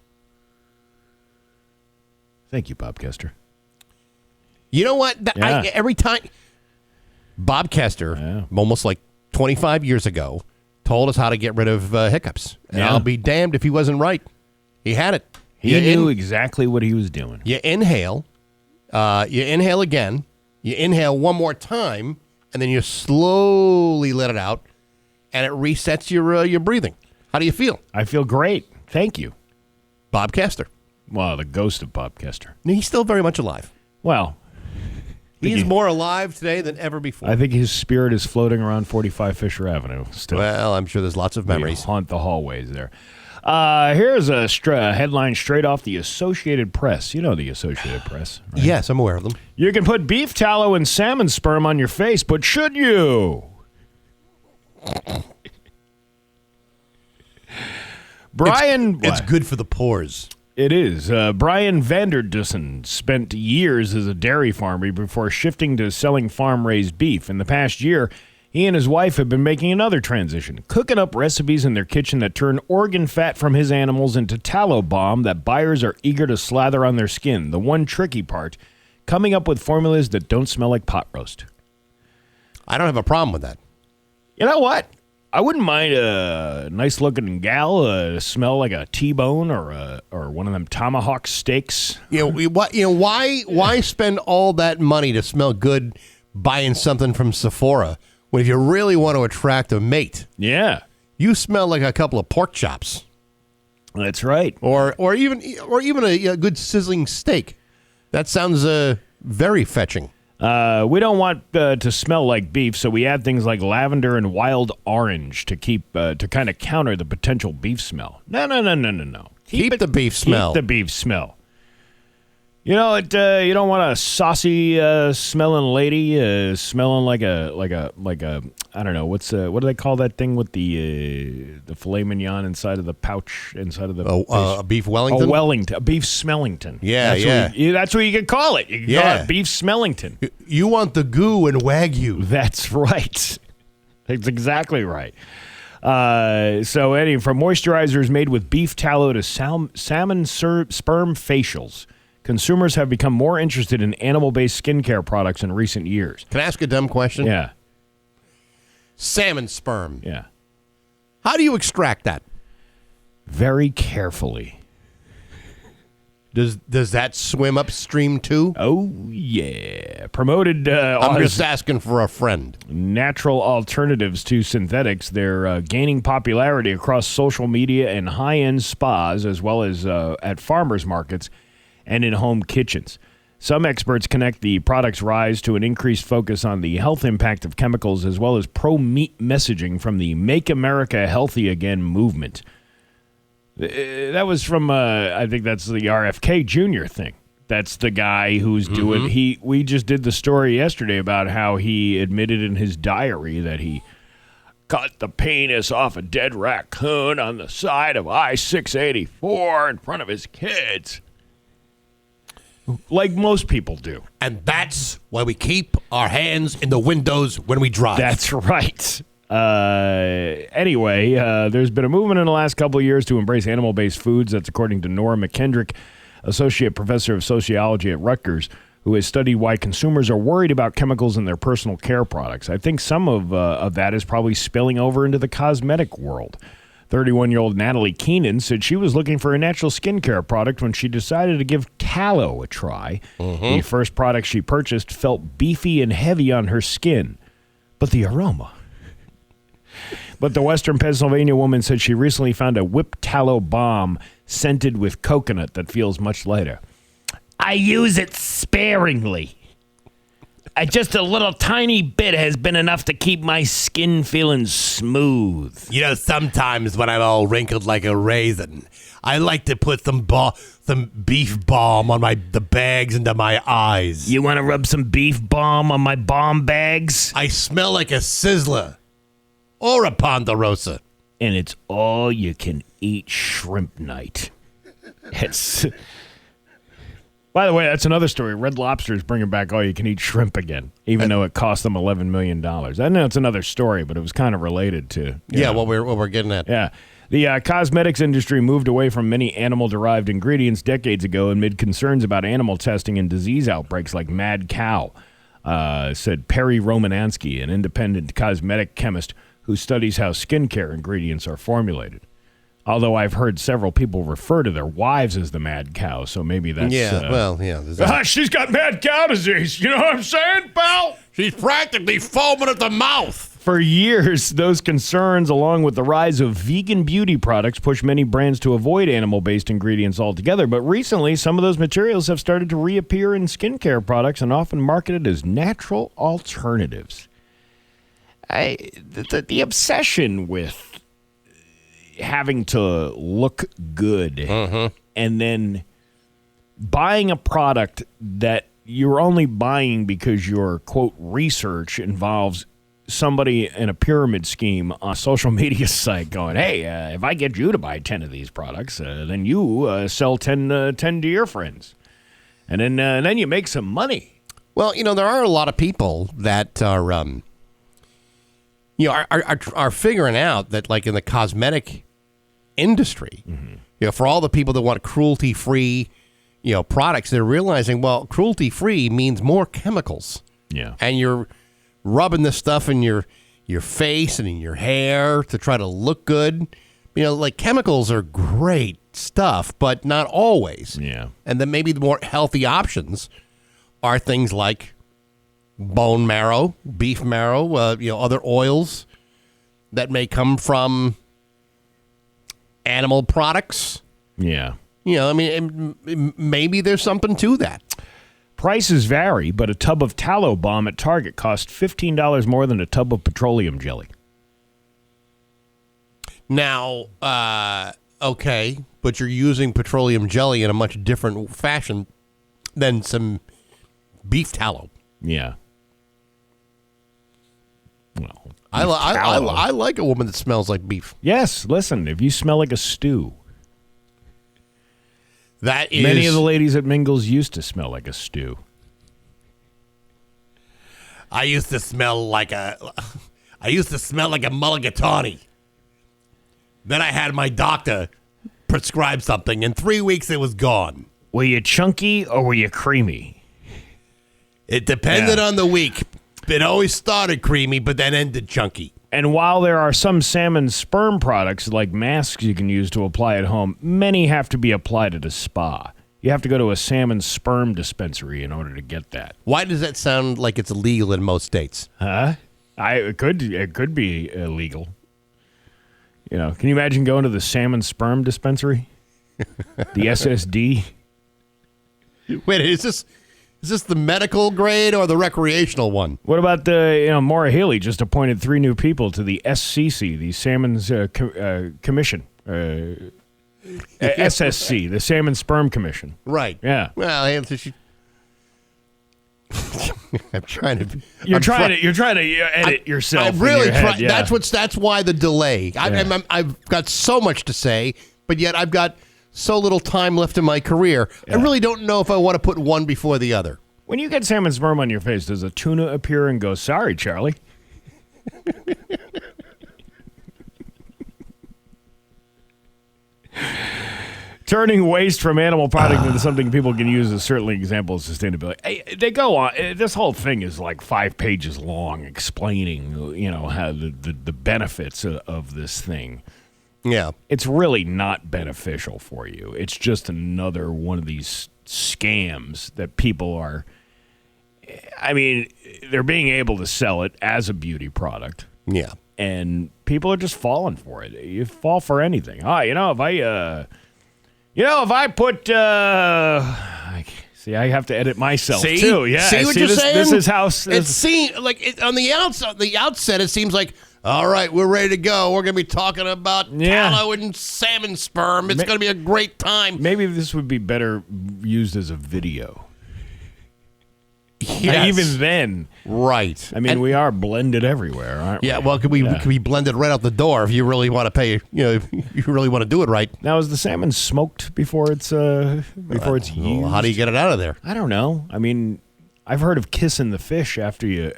[SPEAKER 2] Thank you, Bob Kester.
[SPEAKER 7] You know what? Every time Bob Kester, almost like 25 years ago, told us how to get rid of hiccups. And I'll be damned if he wasn't right. He had it.
[SPEAKER 2] He knew exactly what he was doing.
[SPEAKER 7] You inhale. You inhale again. You inhale one more time, and then you slowly let it out, and it resets your breathing. How do you feel?
[SPEAKER 2] I feel great. Thank you.
[SPEAKER 7] Bob Kester.
[SPEAKER 2] Well, the ghost of Bob Kester.
[SPEAKER 7] He's still very much alive.
[SPEAKER 2] Well,
[SPEAKER 7] he's more alive today than ever before.
[SPEAKER 2] I think his spirit is floating around 45 Fisher Avenue still.
[SPEAKER 7] Well, I'm sure there's lots of memories.
[SPEAKER 2] Haunt the hallways there. Here's a headline straight off the Associated Press. You know the Associated Press, right?
[SPEAKER 7] Yes, I'm aware of them.
[SPEAKER 2] You can put beef tallow and salmon sperm on your face, but should you? Brian...
[SPEAKER 7] It's good for the pores.
[SPEAKER 2] It is. Brian Vanderdussen spent years as a dairy farmer before shifting to selling farm-raised beef. In the past year, he and his wife have been making another transition, cooking up recipes in their kitchen that turn organ fat from his animals into tallow balm that buyers are eager to slather on their skin. The one tricky part, coming up with formulas that don't smell like pot roast.
[SPEAKER 7] I don't have a problem with that.
[SPEAKER 2] You know what? I wouldn't mind a nice-looking gal smell like a T-bone or one of them tomahawk steaks.
[SPEAKER 7] Why spend all that money to smell good buying something from Sephora when if you really want to attract a mate?
[SPEAKER 2] Yeah,
[SPEAKER 7] you smell like a couple of pork chops.
[SPEAKER 2] That's right,
[SPEAKER 7] or even a good sizzling steak. That sounds very fetching.
[SPEAKER 2] We don't want to smell like beef, so we add things like lavender and wild orange to keep to kind of counter the potential beef smell. No.
[SPEAKER 7] Keep the beef smell.
[SPEAKER 2] Keep the beef smell. You know, you don't want a saucy smelling lady smelling like a I don't know what do they call that thing with the filet mignon inside of the pouch inside of the
[SPEAKER 7] a beef Wellington?
[SPEAKER 2] A beef Smellington.
[SPEAKER 7] Yeah,
[SPEAKER 2] that's what you can call it. You can call it beef Smellington.
[SPEAKER 7] You want the goo and Wagyu.
[SPEAKER 2] That's right. That's exactly right. From moisturizers made with beef tallow to salmon sperm facials, consumers have become more interested in animal-based skincare products in recent years.
[SPEAKER 7] Can I ask a dumb question?
[SPEAKER 2] Yeah.
[SPEAKER 7] Salmon sperm.
[SPEAKER 2] Yeah.
[SPEAKER 7] How do you extract that?
[SPEAKER 2] Very carefully.
[SPEAKER 7] Does that swim upstream too?
[SPEAKER 2] Oh, yeah. Promoted
[SPEAKER 7] I'm just asking for a friend.
[SPEAKER 2] Natural alternatives to synthetics. They're gaining popularity across social media and high-end spas as well as at farmers markets and in home kitchens. Some experts connect the product's rise to an increased focus on the health impact of chemicals as well as pro-meat messaging from the Make America Healthy Again movement. That was from, I think that's the RFK Jr. thing. That's the guy who's doing, we just did the story yesterday about how he admitted in his diary that he cut the penis off a dead raccoon on the side of I-684 in front of his kids. Like most people do.
[SPEAKER 7] And that's why we keep our hands in the windows when we drive.
[SPEAKER 2] That's right. Anyway, there's been a movement in the last couple of years to embrace animal-based foods. That's according to Nora McKendrick, Associate Professor of Sociology at Rutgers, who has studied why consumers are worried about chemicals in their personal care products. I think some of that is probably spilling over into the cosmetic world. 31-year-old Natalie Keenan said she was looking for a natural skincare product when she decided to give tallow a try. The first product she purchased felt beefy and heavy on her skin, but the aroma. But the Western Pennsylvania woman said she recently found a whipped tallow balm scented with coconut that feels much lighter. I use it sparingly. Just a little tiny bit has been enough to keep my skin feeling smooth.
[SPEAKER 7] You know, sometimes when I'm all wrinkled like a raisin, I like to put some beef balm on the bags under my eyes.
[SPEAKER 2] You want to rub some beef balm on my balm bags?
[SPEAKER 7] I smell like a sizzler or a ponderosa.
[SPEAKER 2] And it's all you can eat shrimp night. By the way, that's another story. Red Lobster is bringing back all-you-can-eat shrimp again, even though it cost them $11 million. I know it's another story, but it was kind of related to...
[SPEAKER 7] what we're getting at.
[SPEAKER 2] Yeah. The cosmetics industry moved away from many animal-derived ingredients decades ago amid concerns about animal testing and disease outbreaks like mad cow, said Perry Romanansky, an independent cosmetic chemist who studies how skincare ingredients are formulated. Although I've heard several people refer to their wives as the mad cow, so maybe that's... she's got mad cow disease. You know what I'm saying, pal?
[SPEAKER 7] She's practically foaming at the mouth.
[SPEAKER 2] For years, those concerns, along with the rise of vegan beauty products, pushed many brands to avoid animal-based ingredients altogether. But recently, some of those materials have started to reappear in skincare products and often marketed as natural alternatives. The obsession with having to look good and then buying a product that you're only buying because your, quote, research involves somebody in a pyramid scheme on a social media site going, hey, if I get you to buy 10 of these products, then you sell 10 to your friends. And then you make some money.
[SPEAKER 7] Well, you know, there are a lot of people that are figuring out that, like, in the cosmetic industry, for all the people that want cruelty-free, products, they're realizing, well, cruelty-free means more chemicals.
[SPEAKER 2] Yeah.
[SPEAKER 7] And you're rubbing this stuff in your face and in your hair to try to look good. Like, chemicals are great stuff, but not always.
[SPEAKER 2] Yeah.
[SPEAKER 7] And then maybe the more healthy options are things like bone marrow, beef marrow, other oils that may come from animal products.
[SPEAKER 2] Yeah.
[SPEAKER 7] Maybe there's something to that.
[SPEAKER 2] Prices vary, but a tub of tallow balm at Target costs $15 more than a tub of petroleum jelly.
[SPEAKER 7] Now, okay, but you're using petroleum jelly in a much different fashion than some beef tallow.
[SPEAKER 2] Yeah. Well,
[SPEAKER 7] I like a woman that smells like beef.
[SPEAKER 2] Yes, listen, if you smell like a stew.
[SPEAKER 7] That is...
[SPEAKER 2] Many of the ladies at Mingles used to smell like a stew.
[SPEAKER 7] I used to smell like a mulligatawny. Then I had my doctor prescribe something. In 3 weeks, it was gone.
[SPEAKER 2] Were you chunky or were you creamy?
[SPEAKER 7] It depended on the week. It always started creamy, but then ended chunky.
[SPEAKER 2] And while there are some salmon sperm products, like masks you can use to apply at home, many have to be applied at a spa. You have to go to a salmon sperm dispensary in order to get that.
[SPEAKER 7] Why does that sound like it's illegal in most states?
[SPEAKER 2] Huh? It could be illegal. Can you imagine going to the salmon sperm dispensary? The SSD?
[SPEAKER 7] Wait, is Is this the medical grade or the recreational one?
[SPEAKER 2] What about Maura Healey just appointed 3 new people to the SCC, the Salmon's Commission. SSC, the Salmon Sperm Commission.
[SPEAKER 7] Right.
[SPEAKER 2] Yeah.
[SPEAKER 7] Well, I'm trying to.
[SPEAKER 2] You're trying to edit yourself.
[SPEAKER 7] I'm really
[SPEAKER 2] trying.
[SPEAKER 7] Yeah. That's why the delay. I've got so much to say, but yet I've got so little time left in my career. Yeah. I really don't know if I want to put one before the other.
[SPEAKER 2] When you get salmon sperm on your face, does a tuna appear and go, "Sorry, Charlie"? Turning waste from animal product into something people can use is certainly an example of sustainability. Hey, they go on. This whole thing is like 5 pages long, explaining, how the benefits of this thing.
[SPEAKER 7] Yeah,
[SPEAKER 2] it's really not beneficial for you. It's just another one of these scams that people are. I mean, they're being able to sell it as a beauty product.
[SPEAKER 7] Yeah,
[SPEAKER 2] and people are just falling for it. You fall for anything. If I put, see, I have to edit myself too. Yeah,
[SPEAKER 7] see what you're saying?
[SPEAKER 2] This is how
[SPEAKER 7] it seems like on the outset. It seems like, all right, we're ready to go. We're going to be talking about tallow and salmon sperm. It's going to be a great time.
[SPEAKER 2] Maybe this would be better used as a video.
[SPEAKER 7] Yes.
[SPEAKER 2] Even then,
[SPEAKER 7] right?
[SPEAKER 2] I mean, we are blended everywhere, aren't we?
[SPEAKER 7] Yeah. Well, could we be blended right out the door if you really want to pay? If you really want to do it right.
[SPEAKER 2] Now, is the salmon smoked before it's used?
[SPEAKER 7] How do you get it out of there?
[SPEAKER 2] I don't know. I mean, I've heard of kissing the fish after you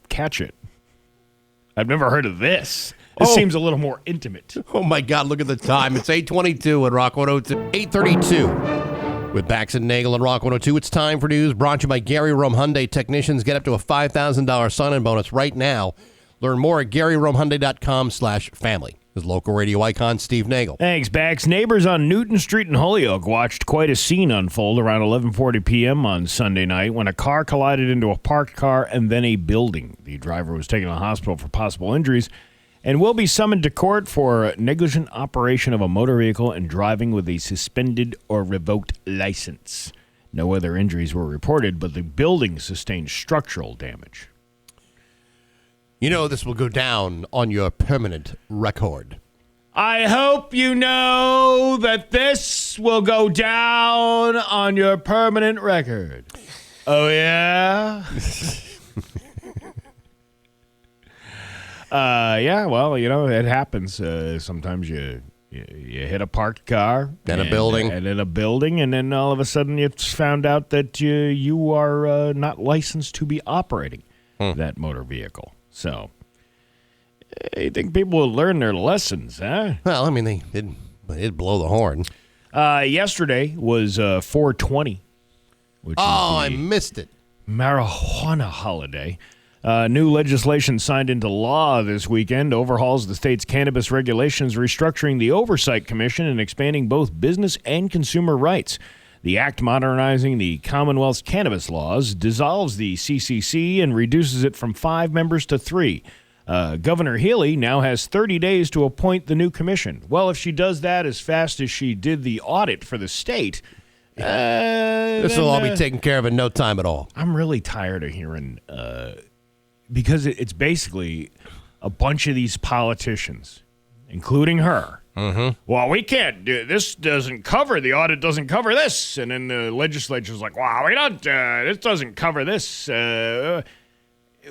[SPEAKER 2] catch it. I've never heard of this. This seems a little more intimate.
[SPEAKER 7] Oh my God! Look at the time. It's 8:22 at Rock 102. 8:32. With Bax and Nagle and Rock 102, it's time for news brought to you by Gary Rome Hyundai. Technicians get up to a $5,000 sign-in bonus right now. Learn more at GaryRomeHyundai.com/family. His local radio icon, Steve Nagle.
[SPEAKER 2] Thanks, Bax. Neighbors on Newton Street in Holyoke watched quite a scene unfold around 11:40 p.m. on Sunday night when a car collided into a parked car and then a building. The driver was taken to the hospital for possible injuries and will be summoned to court for negligent operation of a motor vehicle and driving with a suspended or revoked license. No other injuries were reported, but the building sustained structural damage.
[SPEAKER 7] This will go down on your permanent record.
[SPEAKER 2] I hope you know that this will go down on your permanent record. Oh, yeah? Well, it happens. Sometimes you hit a parked car
[SPEAKER 7] and a building,
[SPEAKER 2] and then all of a sudden it's found out that you are not licensed to be operating that motor vehicle. So, I think people will learn their lessons, huh?
[SPEAKER 7] Well, I mean, they did blow the horn.
[SPEAKER 2] Yesterday was 420.
[SPEAKER 7] I missed it.
[SPEAKER 2] Marijuana holiday. New legislation signed into law this weekend overhauls the state's cannabis regulations, restructuring the Oversight Commission and expanding both business and consumer rights. The act modernizing the Commonwealth's cannabis laws dissolves the CCC and reduces it from 5 members to 3. Governor Healey now has 30 days to appoint the new commission. Well, if she does that as fast as she did the audit for the state,
[SPEAKER 7] this will all be taken care of in no time at all.
[SPEAKER 2] I'm really tired of hearing... because it's basically a bunch of these politicians, including her.
[SPEAKER 7] Mm-hmm.
[SPEAKER 2] Well, we can't do this. Doesn't cover the audit. Doesn't cover this. And then the legislature's like, "Wow, we don't. This doesn't cover this.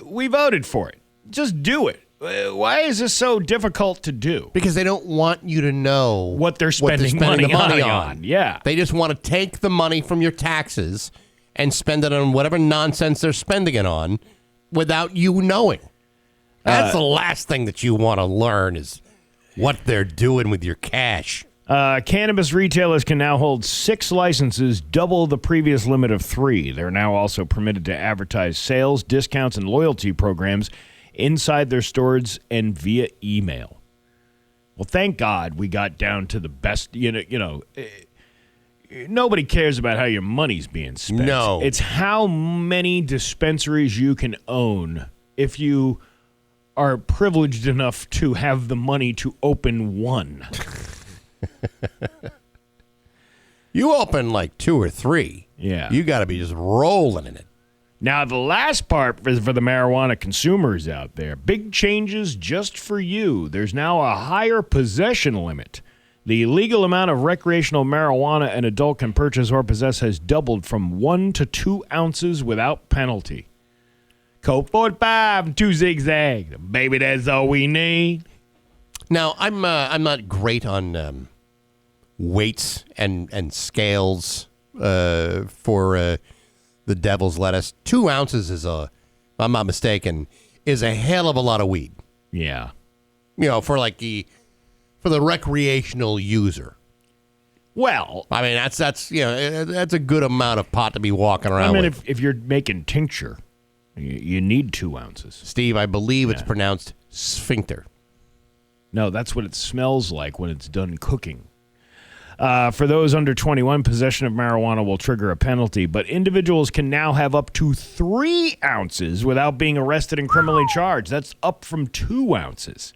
[SPEAKER 2] We voted for it. Just do it." Why is this so difficult to do?
[SPEAKER 7] Because they don't want you to know
[SPEAKER 2] what they're spending money on. Yeah,
[SPEAKER 7] they just want to take the money from your taxes and spend it on whatever nonsense they're spending it on, without you knowing. That's the last thing that you want to learn is what they're doing with your cash.
[SPEAKER 2] Cannabis retailers can now hold 6 licenses, double the previous limit of 3. They're now also permitted to advertise sales, discounts, and loyalty programs inside their stores and via email. Well, thank God we got down to the best, nobody cares about how your money's being spent.
[SPEAKER 7] No.
[SPEAKER 2] It's how many dispensaries you can own if you are privileged enough to have the money to open one.
[SPEAKER 7] You open like 2 or 3.
[SPEAKER 2] Yeah.
[SPEAKER 7] You got to be just rolling in it.
[SPEAKER 2] Now, the last part for the marijuana consumers out there, big changes just for you. There's now a higher possession limit. The legal amount of recreational marijuana an adult can purchase or possess has doubled from 1 to 2 ounces without penalty. Colt 45 and 2 zigzag. Baby, that's all we need.
[SPEAKER 7] Now, I'm not great on weights and scales for the devil's lettuce. 2 ounces is if I'm not mistaken, is a hell of a lot of weed.
[SPEAKER 2] Yeah.
[SPEAKER 7] For the recreational user.
[SPEAKER 2] Well,
[SPEAKER 7] I mean that's that's a good amount of pot to be walking around.
[SPEAKER 2] I mean,
[SPEAKER 7] with.
[SPEAKER 2] if you're making tincture, you need 2 ounces.
[SPEAKER 7] Steve, I believe it's pronounced sphincter.
[SPEAKER 2] No, that's what it smells like when it's done cooking. For those under 21, possession of marijuana will trigger a penalty, but individuals can now have up to 3 ounces without being arrested and criminally charged. That's up from 2 ounces.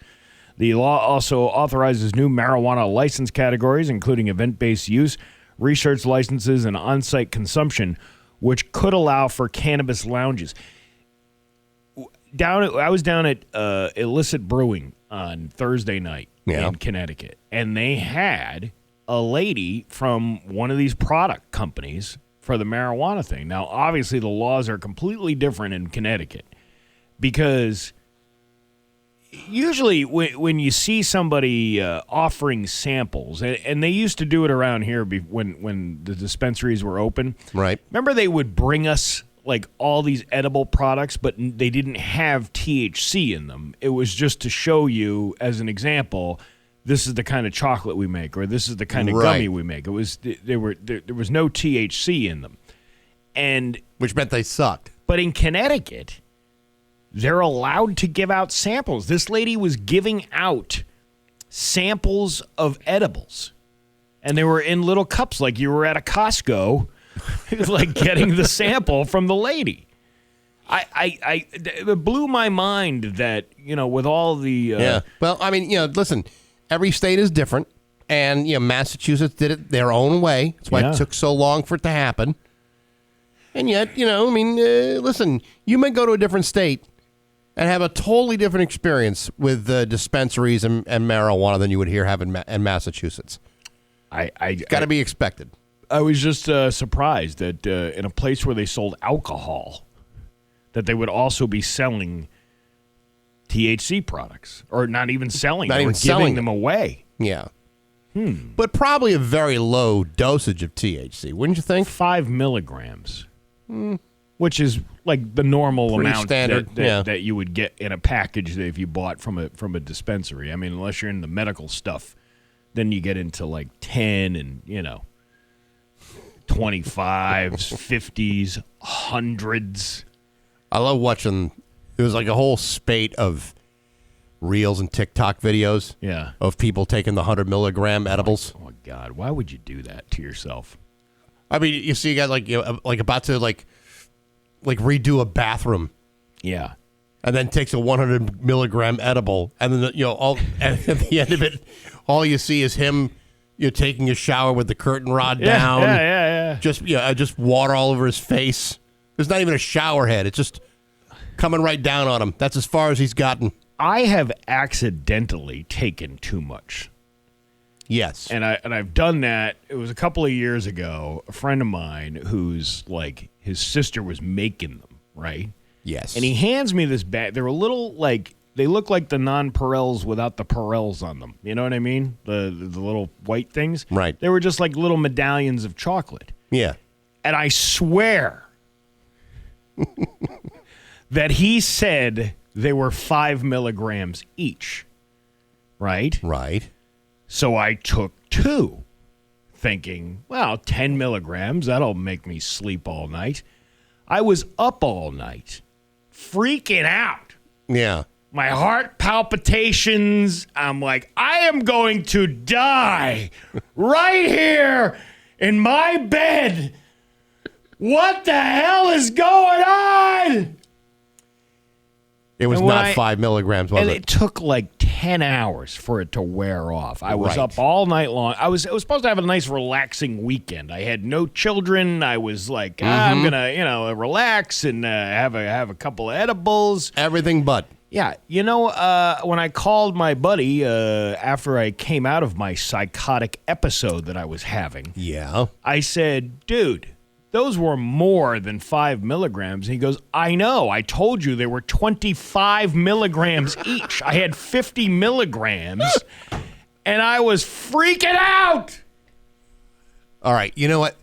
[SPEAKER 2] The law also authorizes new marijuana license categories, including event-based use, research licenses, and on-site consumption, which could allow for cannabis lounges. I was down at Illicit Brewing on Thursday night in Connecticut, and they had a lady from one of these product companies for the marijuana thing. Now, obviously, the laws are completely different in Connecticut because usually when you see somebody offering samples, and they used to do it around here when the dispensaries were open.
[SPEAKER 7] Right.
[SPEAKER 2] Remember they would bring us like all these edible products, but they didn't have THC in them. It was just to show you, as an example, this is the kind of chocolate we make, or this is the kind of gummy we make. It was there was no THC in them, and
[SPEAKER 7] which meant they sucked.
[SPEAKER 2] But in Connecticut, they're allowed to give out samples. This lady was giving out samples of edibles, and they were in little cups, like you were at a Costco, like getting the sample from the lady. It blew my mind that with all the
[SPEAKER 7] Well, I mean, listen. Every state is different, and Massachusetts did it their own way. That's why it took so long for it to happen. And yet, listen, you may go to a different state and have a totally different experience with dispensaries and marijuana than you would here have in Massachusetts. It's got to be expected.
[SPEAKER 2] I was just surprised that in a place where they sold alcohol, that they would also be selling THC products, or not even selling them, or giving them away.
[SPEAKER 7] Yeah. But probably a very low dosage of THC, wouldn't you think?
[SPEAKER 2] 5 milligrams, which is like the normal
[SPEAKER 7] Pretty
[SPEAKER 2] amount
[SPEAKER 7] standard,
[SPEAKER 2] that you would get in a package that if you bought from a dispensary. I mean, unless you're in the medical stuff, then you get into like 10 and 25s, 50s, 100s.
[SPEAKER 7] I love watching. There was like a whole spate of reels and TikTok videos of people taking the 100 milligram edibles.
[SPEAKER 2] Oh, my God. Why would you do that to yourself?
[SPEAKER 7] I mean, you see a guy like about to like redo a bathroom.
[SPEAKER 2] Yeah.
[SPEAKER 7] And then takes a 100 milligram edible. And then, at the end of it, all you see is him taking a shower with the curtain rod down.
[SPEAKER 2] Yeah.
[SPEAKER 7] Just water all over his face. There's not even a shower head. It's just coming right down on him. That's as far as he's gotten.
[SPEAKER 2] I have accidentally taken too much.
[SPEAKER 7] Yes.
[SPEAKER 2] And I've done that. It was a couple of years ago. A friend of mine who's like, his sister was making them, right?
[SPEAKER 7] Yes.
[SPEAKER 2] And he hands me this bag. They're a little like, they look like the non-Perels without the Perels on them. You know what I mean? The little white things.
[SPEAKER 7] Right.
[SPEAKER 2] They were just like little medallions of chocolate.
[SPEAKER 7] Yeah.
[SPEAKER 2] And I swear that he said they were 5 milligrams each, right?
[SPEAKER 7] Right.
[SPEAKER 2] So I took 2, thinking, well, 10 milligrams, that'll make me sleep all night. I was up all night, freaking out.
[SPEAKER 7] Yeah.
[SPEAKER 2] My heart palpitations. I'm like, I am going to die right here in my bed. What the hell is going on?
[SPEAKER 7] It was
[SPEAKER 2] And when
[SPEAKER 7] not 5 milligrams, was
[SPEAKER 2] and
[SPEAKER 7] it?
[SPEAKER 2] it took like 10 hours for it to wear off. I was
[SPEAKER 7] Right.
[SPEAKER 2] up all night long. I was supposed to have a nice relaxing weekend. I had no children. I was like, I'm gonna, relax and have a couple of edibles.
[SPEAKER 7] Everything but.
[SPEAKER 2] Yeah, when I called my buddy after I came out of my psychotic episode that I was having,
[SPEAKER 7] Yeah.
[SPEAKER 2] I said, dude, those were more than 5 milligrams. And he goes, I know. I told you they were 25 milligrams each. I had 50 milligrams, and I was freaking out.
[SPEAKER 7] All right. You know what?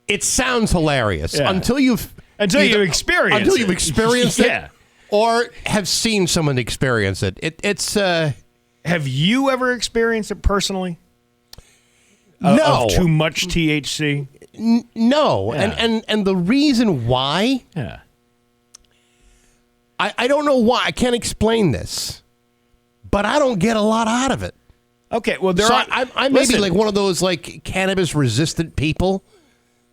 [SPEAKER 7] It sounds hilarious until you've
[SPEAKER 2] experienced it.
[SPEAKER 7] it or have seen someone experience it. It's
[SPEAKER 2] Have you ever experienced it personally?
[SPEAKER 7] No.
[SPEAKER 2] Of too much THC?
[SPEAKER 7] No.
[SPEAKER 2] Yeah.
[SPEAKER 7] And the reason why,
[SPEAKER 2] Yeah.
[SPEAKER 7] I don't know why. I can't explain this, but I don't get a lot out of it.
[SPEAKER 2] Okay, well,
[SPEAKER 7] I may be like one of those like cannabis resistant people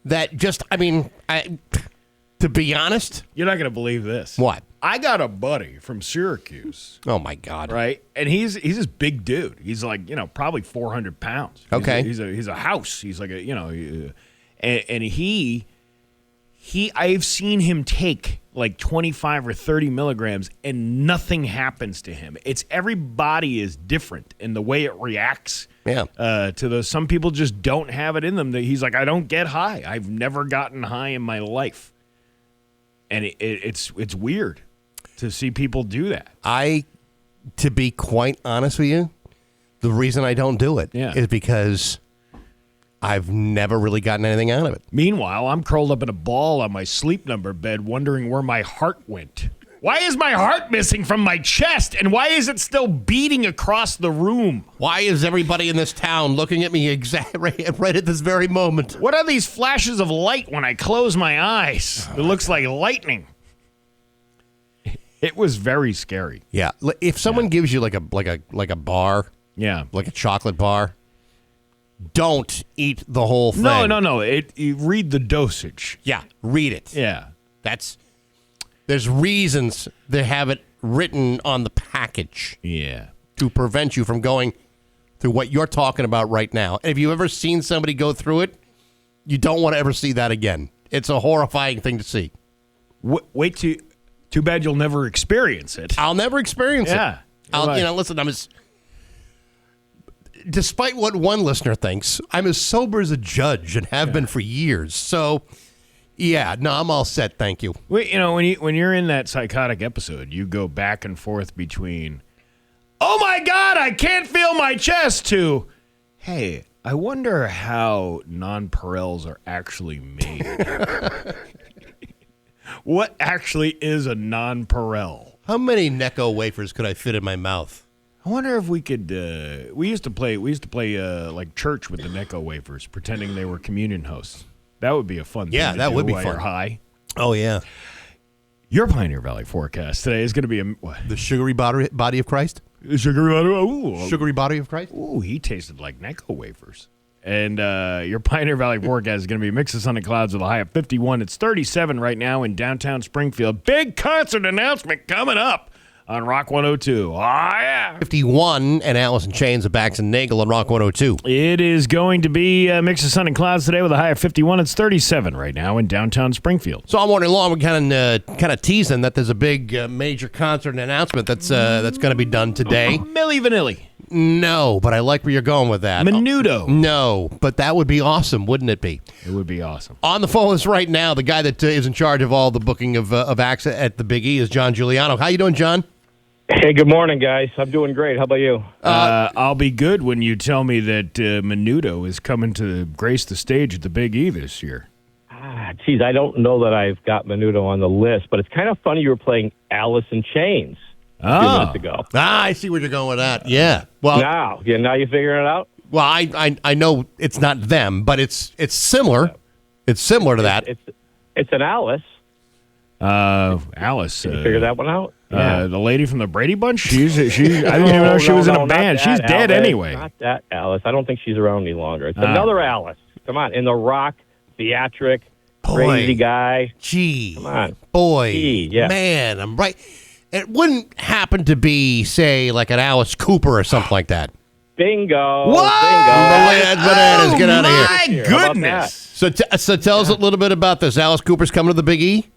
[SPEAKER 7] that just, to be honest.
[SPEAKER 2] You're not going to believe this.
[SPEAKER 7] What?
[SPEAKER 2] I got a buddy from Syracuse.
[SPEAKER 7] Oh, my God.
[SPEAKER 2] Right? And he's this big dude. He's like, probably 400 pounds.
[SPEAKER 7] Okay.
[SPEAKER 2] He's a house. He's like and he I've seen him take like 25 or 30 milligrams and nothing happens to him. It's everybody is different in the way it reacts.
[SPEAKER 7] Yeah.
[SPEAKER 2] To those, some people just don't have it in them. He's like, I don't get high. I've never gotten high in my life. And it's weird to see people do that.
[SPEAKER 7] To be quite honest with you, the reason I don't do it is because I've never really gotten anything out of it.
[SPEAKER 2] Meanwhile, I'm curled up in a ball on my sleep number bed wondering where my heart went. Why is my heart missing from my chest? And why is it still beating across the room?
[SPEAKER 7] Why is everybody in this town looking at me right at this very moment?
[SPEAKER 2] What are these flashes of light when I close my eyes? It looks like lightning. It was very scary.
[SPEAKER 7] Yeah. If someone gives you like a bar, like a chocolate bar, don't eat the whole thing.
[SPEAKER 2] No. You read the dosage.
[SPEAKER 7] Yeah, read it.
[SPEAKER 2] Yeah.
[SPEAKER 7] There's reasons they have it written on the package.
[SPEAKER 2] Yeah.
[SPEAKER 7] To prevent you from going through what you're talking about right now. And if you've ever seen somebody go through it, you don't want to ever see that again. It's a horrifying thing to see.
[SPEAKER 2] Too bad you'll never experience it.
[SPEAKER 7] I'll never experience it.
[SPEAKER 2] Listen,
[SPEAKER 7] despite what one listener thinks, I'm as sober as a judge and have been for years. So, I'm all set. Thank you.
[SPEAKER 2] When you're in that psychotic episode, you go back and forth between, oh my God, I can't feel my chest, to, hey, I wonder how nonpareils are actually made. What actually is a nonpareil?
[SPEAKER 7] How many Necco wafers could I fit in my mouth?
[SPEAKER 2] I wonder if we could. We used to play like church with the Necco wafers, pretending they were communion hosts. That would be a fun thing.
[SPEAKER 7] Yeah, that would be
[SPEAKER 2] while
[SPEAKER 7] fun.
[SPEAKER 2] You're high.
[SPEAKER 7] Oh yeah.
[SPEAKER 2] Your Pioneer Valley forecast today is going to be
[SPEAKER 7] the sugary body of Christ.
[SPEAKER 2] Sugary
[SPEAKER 7] body of Christ.
[SPEAKER 2] Ooh, he tasted like Necco wafers. And your Pioneer Valley forecast is going to be a mix of sun and clouds with a high of 51. It's 37 right now in downtown Springfield. Big concert announcement coming up on Rock 102. Oh, yeah.
[SPEAKER 7] 51 and Alice in Chains of Bax and Nagle on Rock 102.
[SPEAKER 2] It is going to be a mix of sun and clouds today with a high of 51. It's 37 right now in downtown Springfield.
[SPEAKER 7] So all morning long, we're kind of teasing that there's a big major concert announcement that's going to be done today.
[SPEAKER 2] Milli Vanilli.
[SPEAKER 7] No, but I like where you're going with that.
[SPEAKER 2] Menudo.
[SPEAKER 7] No, but that would be awesome, wouldn't it be?
[SPEAKER 2] It would be awesome.
[SPEAKER 7] On the phone with us right now, the guy that is in charge of all the booking of acts at the Big E is John Giuliano. How you doing, John?
[SPEAKER 11] Hey, good morning, guys. I'm doing great. How about you?
[SPEAKER 2] I'll be good when you tell me that Menudo is coming to grace the stage at the Big E this year.
[SPEAKER 11] Geez, I don't know that I've got Menudo on the list, but it's kind of funny you were playing Alice in Chains a few minutes ago.
[SPEAKER 7] I see where you're going with that. Yeah. Well,
[SPEAKER 11] now you figuring it out?
[SPEAKER 7] Well, I know it's not them, but it's similar. It's similar to that.
[SPEAKER 11] It's an Alice.
[SPEAKER 2] Alice.
[SPEAKER 11] Did you figure that one out? Yeah.
[SPEAKER 2] The lady from the Brady Bunch. I didn't even know she was in a band. She's dead anyway.
[SPEAKER 11] Not that Alice. I don't think she's around any longer. It's another Alice. Come on, in the rock, theatric,
[SPEAKER 7] Boy.
[SPEAKER 11] guy.
[SPEAKER 7] Gee.
[SPEAKER 11] Come on.
[SPEAKER 7] Boy.
[SPEAKER 11] Yeah.
[SPEAKER 7] Man, I'm right. It wouldn't happen to be, say, like an Alice Cooper or something like that.
[SPEAKER 11] Bingo.
[SPEAKER 2] What?
[SPEAKER 11] Bingo.
[SPEAKER 7] Bananas. Get out of here.
[SPEAKER 2] My goodness.
[SPEAKER 7] So tell us a little bit about this. Alice Cooper's coming to the Big E?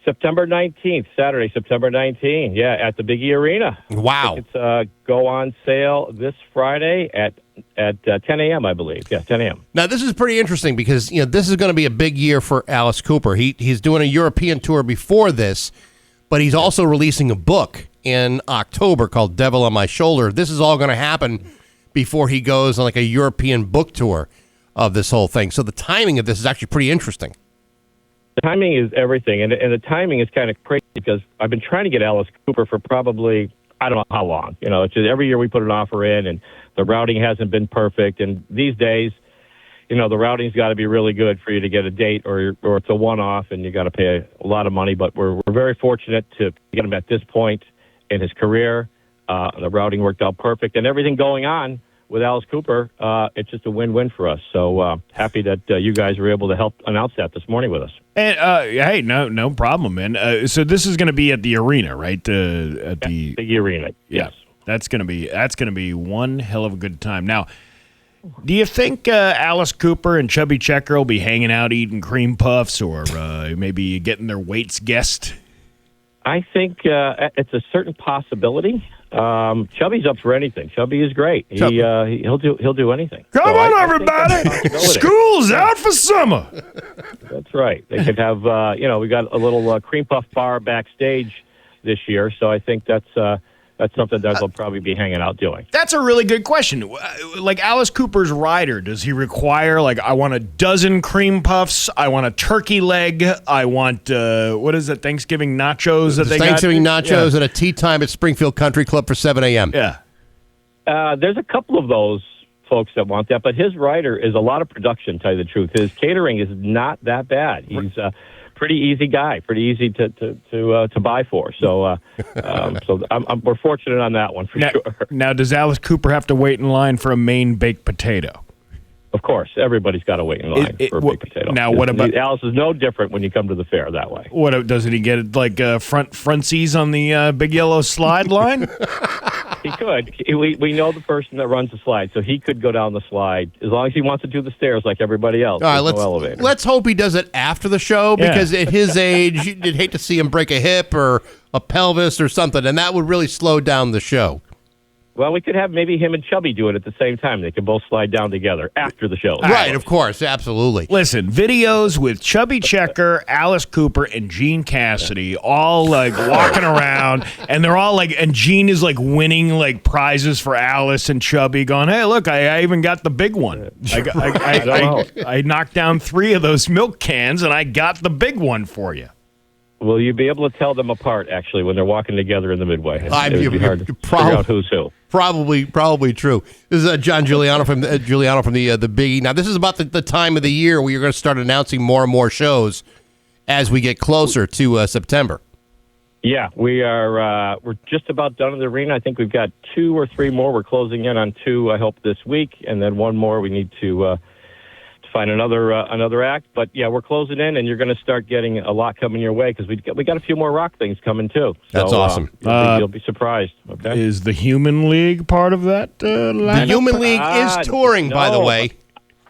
[SPEAKER 11] September 19th, Saturday, September 19th. Yeah, at the Big E Arena.
[SPEAKER 7] Wow.
[SPEAKER 11] Tickets go on sale this Friday at 10 a.m., I believe. Yes, 10 a.m.
[SPEAKER 7] Now, this is pretty interesting because, this is going to be a big year for Alice Cooper. He's doing a European tour before this, but he's also releasing a book in October called Devil on My Shoulder. This is all going to happen before he goes on like a European book tour of this whole thing. So the timing of this is actually pretty interesting.
[SPEAKER 11] The timing is everything, and the timing is kind of crazy because I've been trying to get Alice Cooper for probably, I don't know how long. It's just every year we put an offer in, and the routing hasn't been perfect. And these days, the routing's got to be really good for you to get a date, or it's a one-off, and you got to pay a lot of money. But we're very fortunate to get him at this point in his career. The routing worked out perfect, and everything going on with Alice Cooper, it's just a win-win for us. So happy that you guys were able to help announce that this morning with us.
[SPEAKER 2] And hey, no problem, man. So this is going to be at the arena, right? At the
[SPEAKER 11] Big Arena.
[SPEAKER 2] Yeah,
[SPEAKER 11] Yes.
[SPEAKER 2] that's going to be one hell of a good time. Now, do you think Alice Cooper and Chubby Checker will be hanging out eating cream puffs, or maybe getting their weights guessed?
[SPEAKER 11] I think it's a certain possibility. Chubby's up for anything. Chubby is great. He'll do anything.
[SPEAKER 2] Come on, everybody! School's out for summer.
[SPEAKER 11] That's right. They could have we got a little cream puff bar backstage this year, so I think that's something that they'll probably be hanging out doing.
[SPEAKER 2] That's a really good question. Like Alice Cooper's rider, does he require, I want a dozen cream puffs, I want a turkey leg, I want, what is it, Thanksgiving nachos that they got?
[SPEAKER 7] Thanksgiving nachos and a tea time at Springfield Country Club for 7 a.m.
[SPEAKER 2] Yeah.
[SPEAKER 11] There's a couple of those folks that want that, but his rider is a lot of production, to tell you the truth. His catering is not that bad. He's pretty easy guy, pretty easy to buy for. So, we're fortunate on that one for sure.
[SPEAKER 2] Now, does Alice Cooper have to wait in line for a Maine baked potato?
[SPEAKER 11] Of course, everybody's got to wait in line for a baked potato.
[SPEAKER 2] Now, what about
[SPEAKER 11] Alice is no different when you come to the fair that way.
[SPEAKER 2] What doesn't he get frontsies on the big yellow slide line?
[SPEAKER 11] He could. We know the person that runs the slide, so he could go down the slide as long as he wants to do the stairs like everybody else.
[SPEAKER 7] All right,
[SPEAKER 11] no elevator.
[SPEAKER 7] let's hope he does it after the show because at his age, you'd hate to see him break a hip or a pelvis or something, and that would really slow down the show.
[SPEAKER 11] Well, we could have maybe him and Chubby do it at the same time. They could both slide down together after the show.
[SPEAKER 7] Right, of course, absolutely.
[SPEAKER 2] Listen, videos with Chubby Checker, Alice Cooper, and Gene Cassidy all walking around, and they're all and Gene is winning prizes for Alice and Chubby, going, "Hey, look, I even got the big one. I knocked down 3 of those milk cans, and I got the big one for you."
[SPEAKER 11] Will you be able to tell them apart, actually, when they're walking together in the midway? It would be hard to figure out who's who.
[SPEAKER 7] Probably true. This is John Giuliano from the Big E. Now, this is about the time of the year where you're going to start announcing more and more shows as we get closer to September.
[SPEAKER 11] Yeah, we are. We're just about done in the arena. I think we've got 2 or 3 more. We're closing in on 2, I hope, this week, and then 1 more. We need to find another act. But yeah, we're closing in, and you're going to start getting a lot coming your way because we got a few more rock things coming too. So,
[SPEAKER 7] that's awesome.
[SPEAKER 11] You'll be surprised. Okay.
[SPEAKER 2] Is the Human League part of that?
[SPEAKER 7] The Human League is touring, by the way.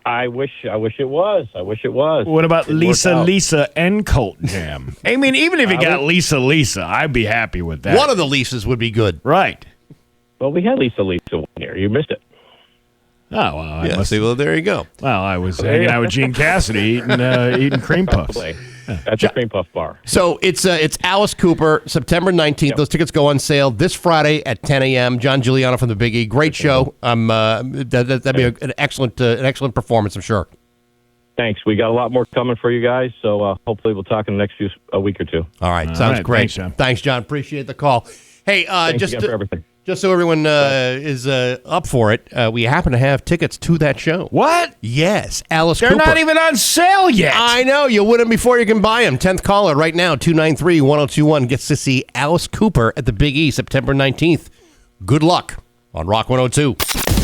[SPEAKER 11] I wish it was.
[SPEAKER 2] What about Lisa and Colt Jam? I mean, even if you got Lisa, I'd be happy with that.
[SPEAKER 7] One of the Lisas would be good.
[SPEAKER 2] Right.
[SPEAKER 11] Well, we had Lisa one year. You missed it.
[SPEAKER 2] Oh, well,
[SPEAKER 7] well, there you go.
[SPEAKER 2] Well, I was hanging out with Gene Cassidy eating cream puffs.
[SPEAKER 11] At the cream puff bar.
[SPEAKER 7] So it's Alice Cooper, September 19th. Yep. Those tickets go on sale this Friday at 10 a.m. John Giuliano from the Big E. Great show. That'd be an excellent performance, I'm sure.
[SPEAKER 11] Thanks. We got a lot more coming for you guys, so hopefully we'll talk in the next a week or 2.
[SPEAKER 7] All right. Sounds great. Thanks, John. Appreciate the call. Hey,
[SPEAKER 11] Thanks again for everything.
[SPEAKER 7] Just so everyone is up for it, we happen to have tickets to that show.
[SPEAKER 2] What?
[SPEAKER 7] Yes, Alice Cooper.
[SPEAKER 2] They're not even on sale yet.
[SPEAKER 7] I know. You win them before you can buy them. 10th caller right now, 293-1021, gets to see Alice Cooper at the Big E September 19th. Good luck on Rock 102.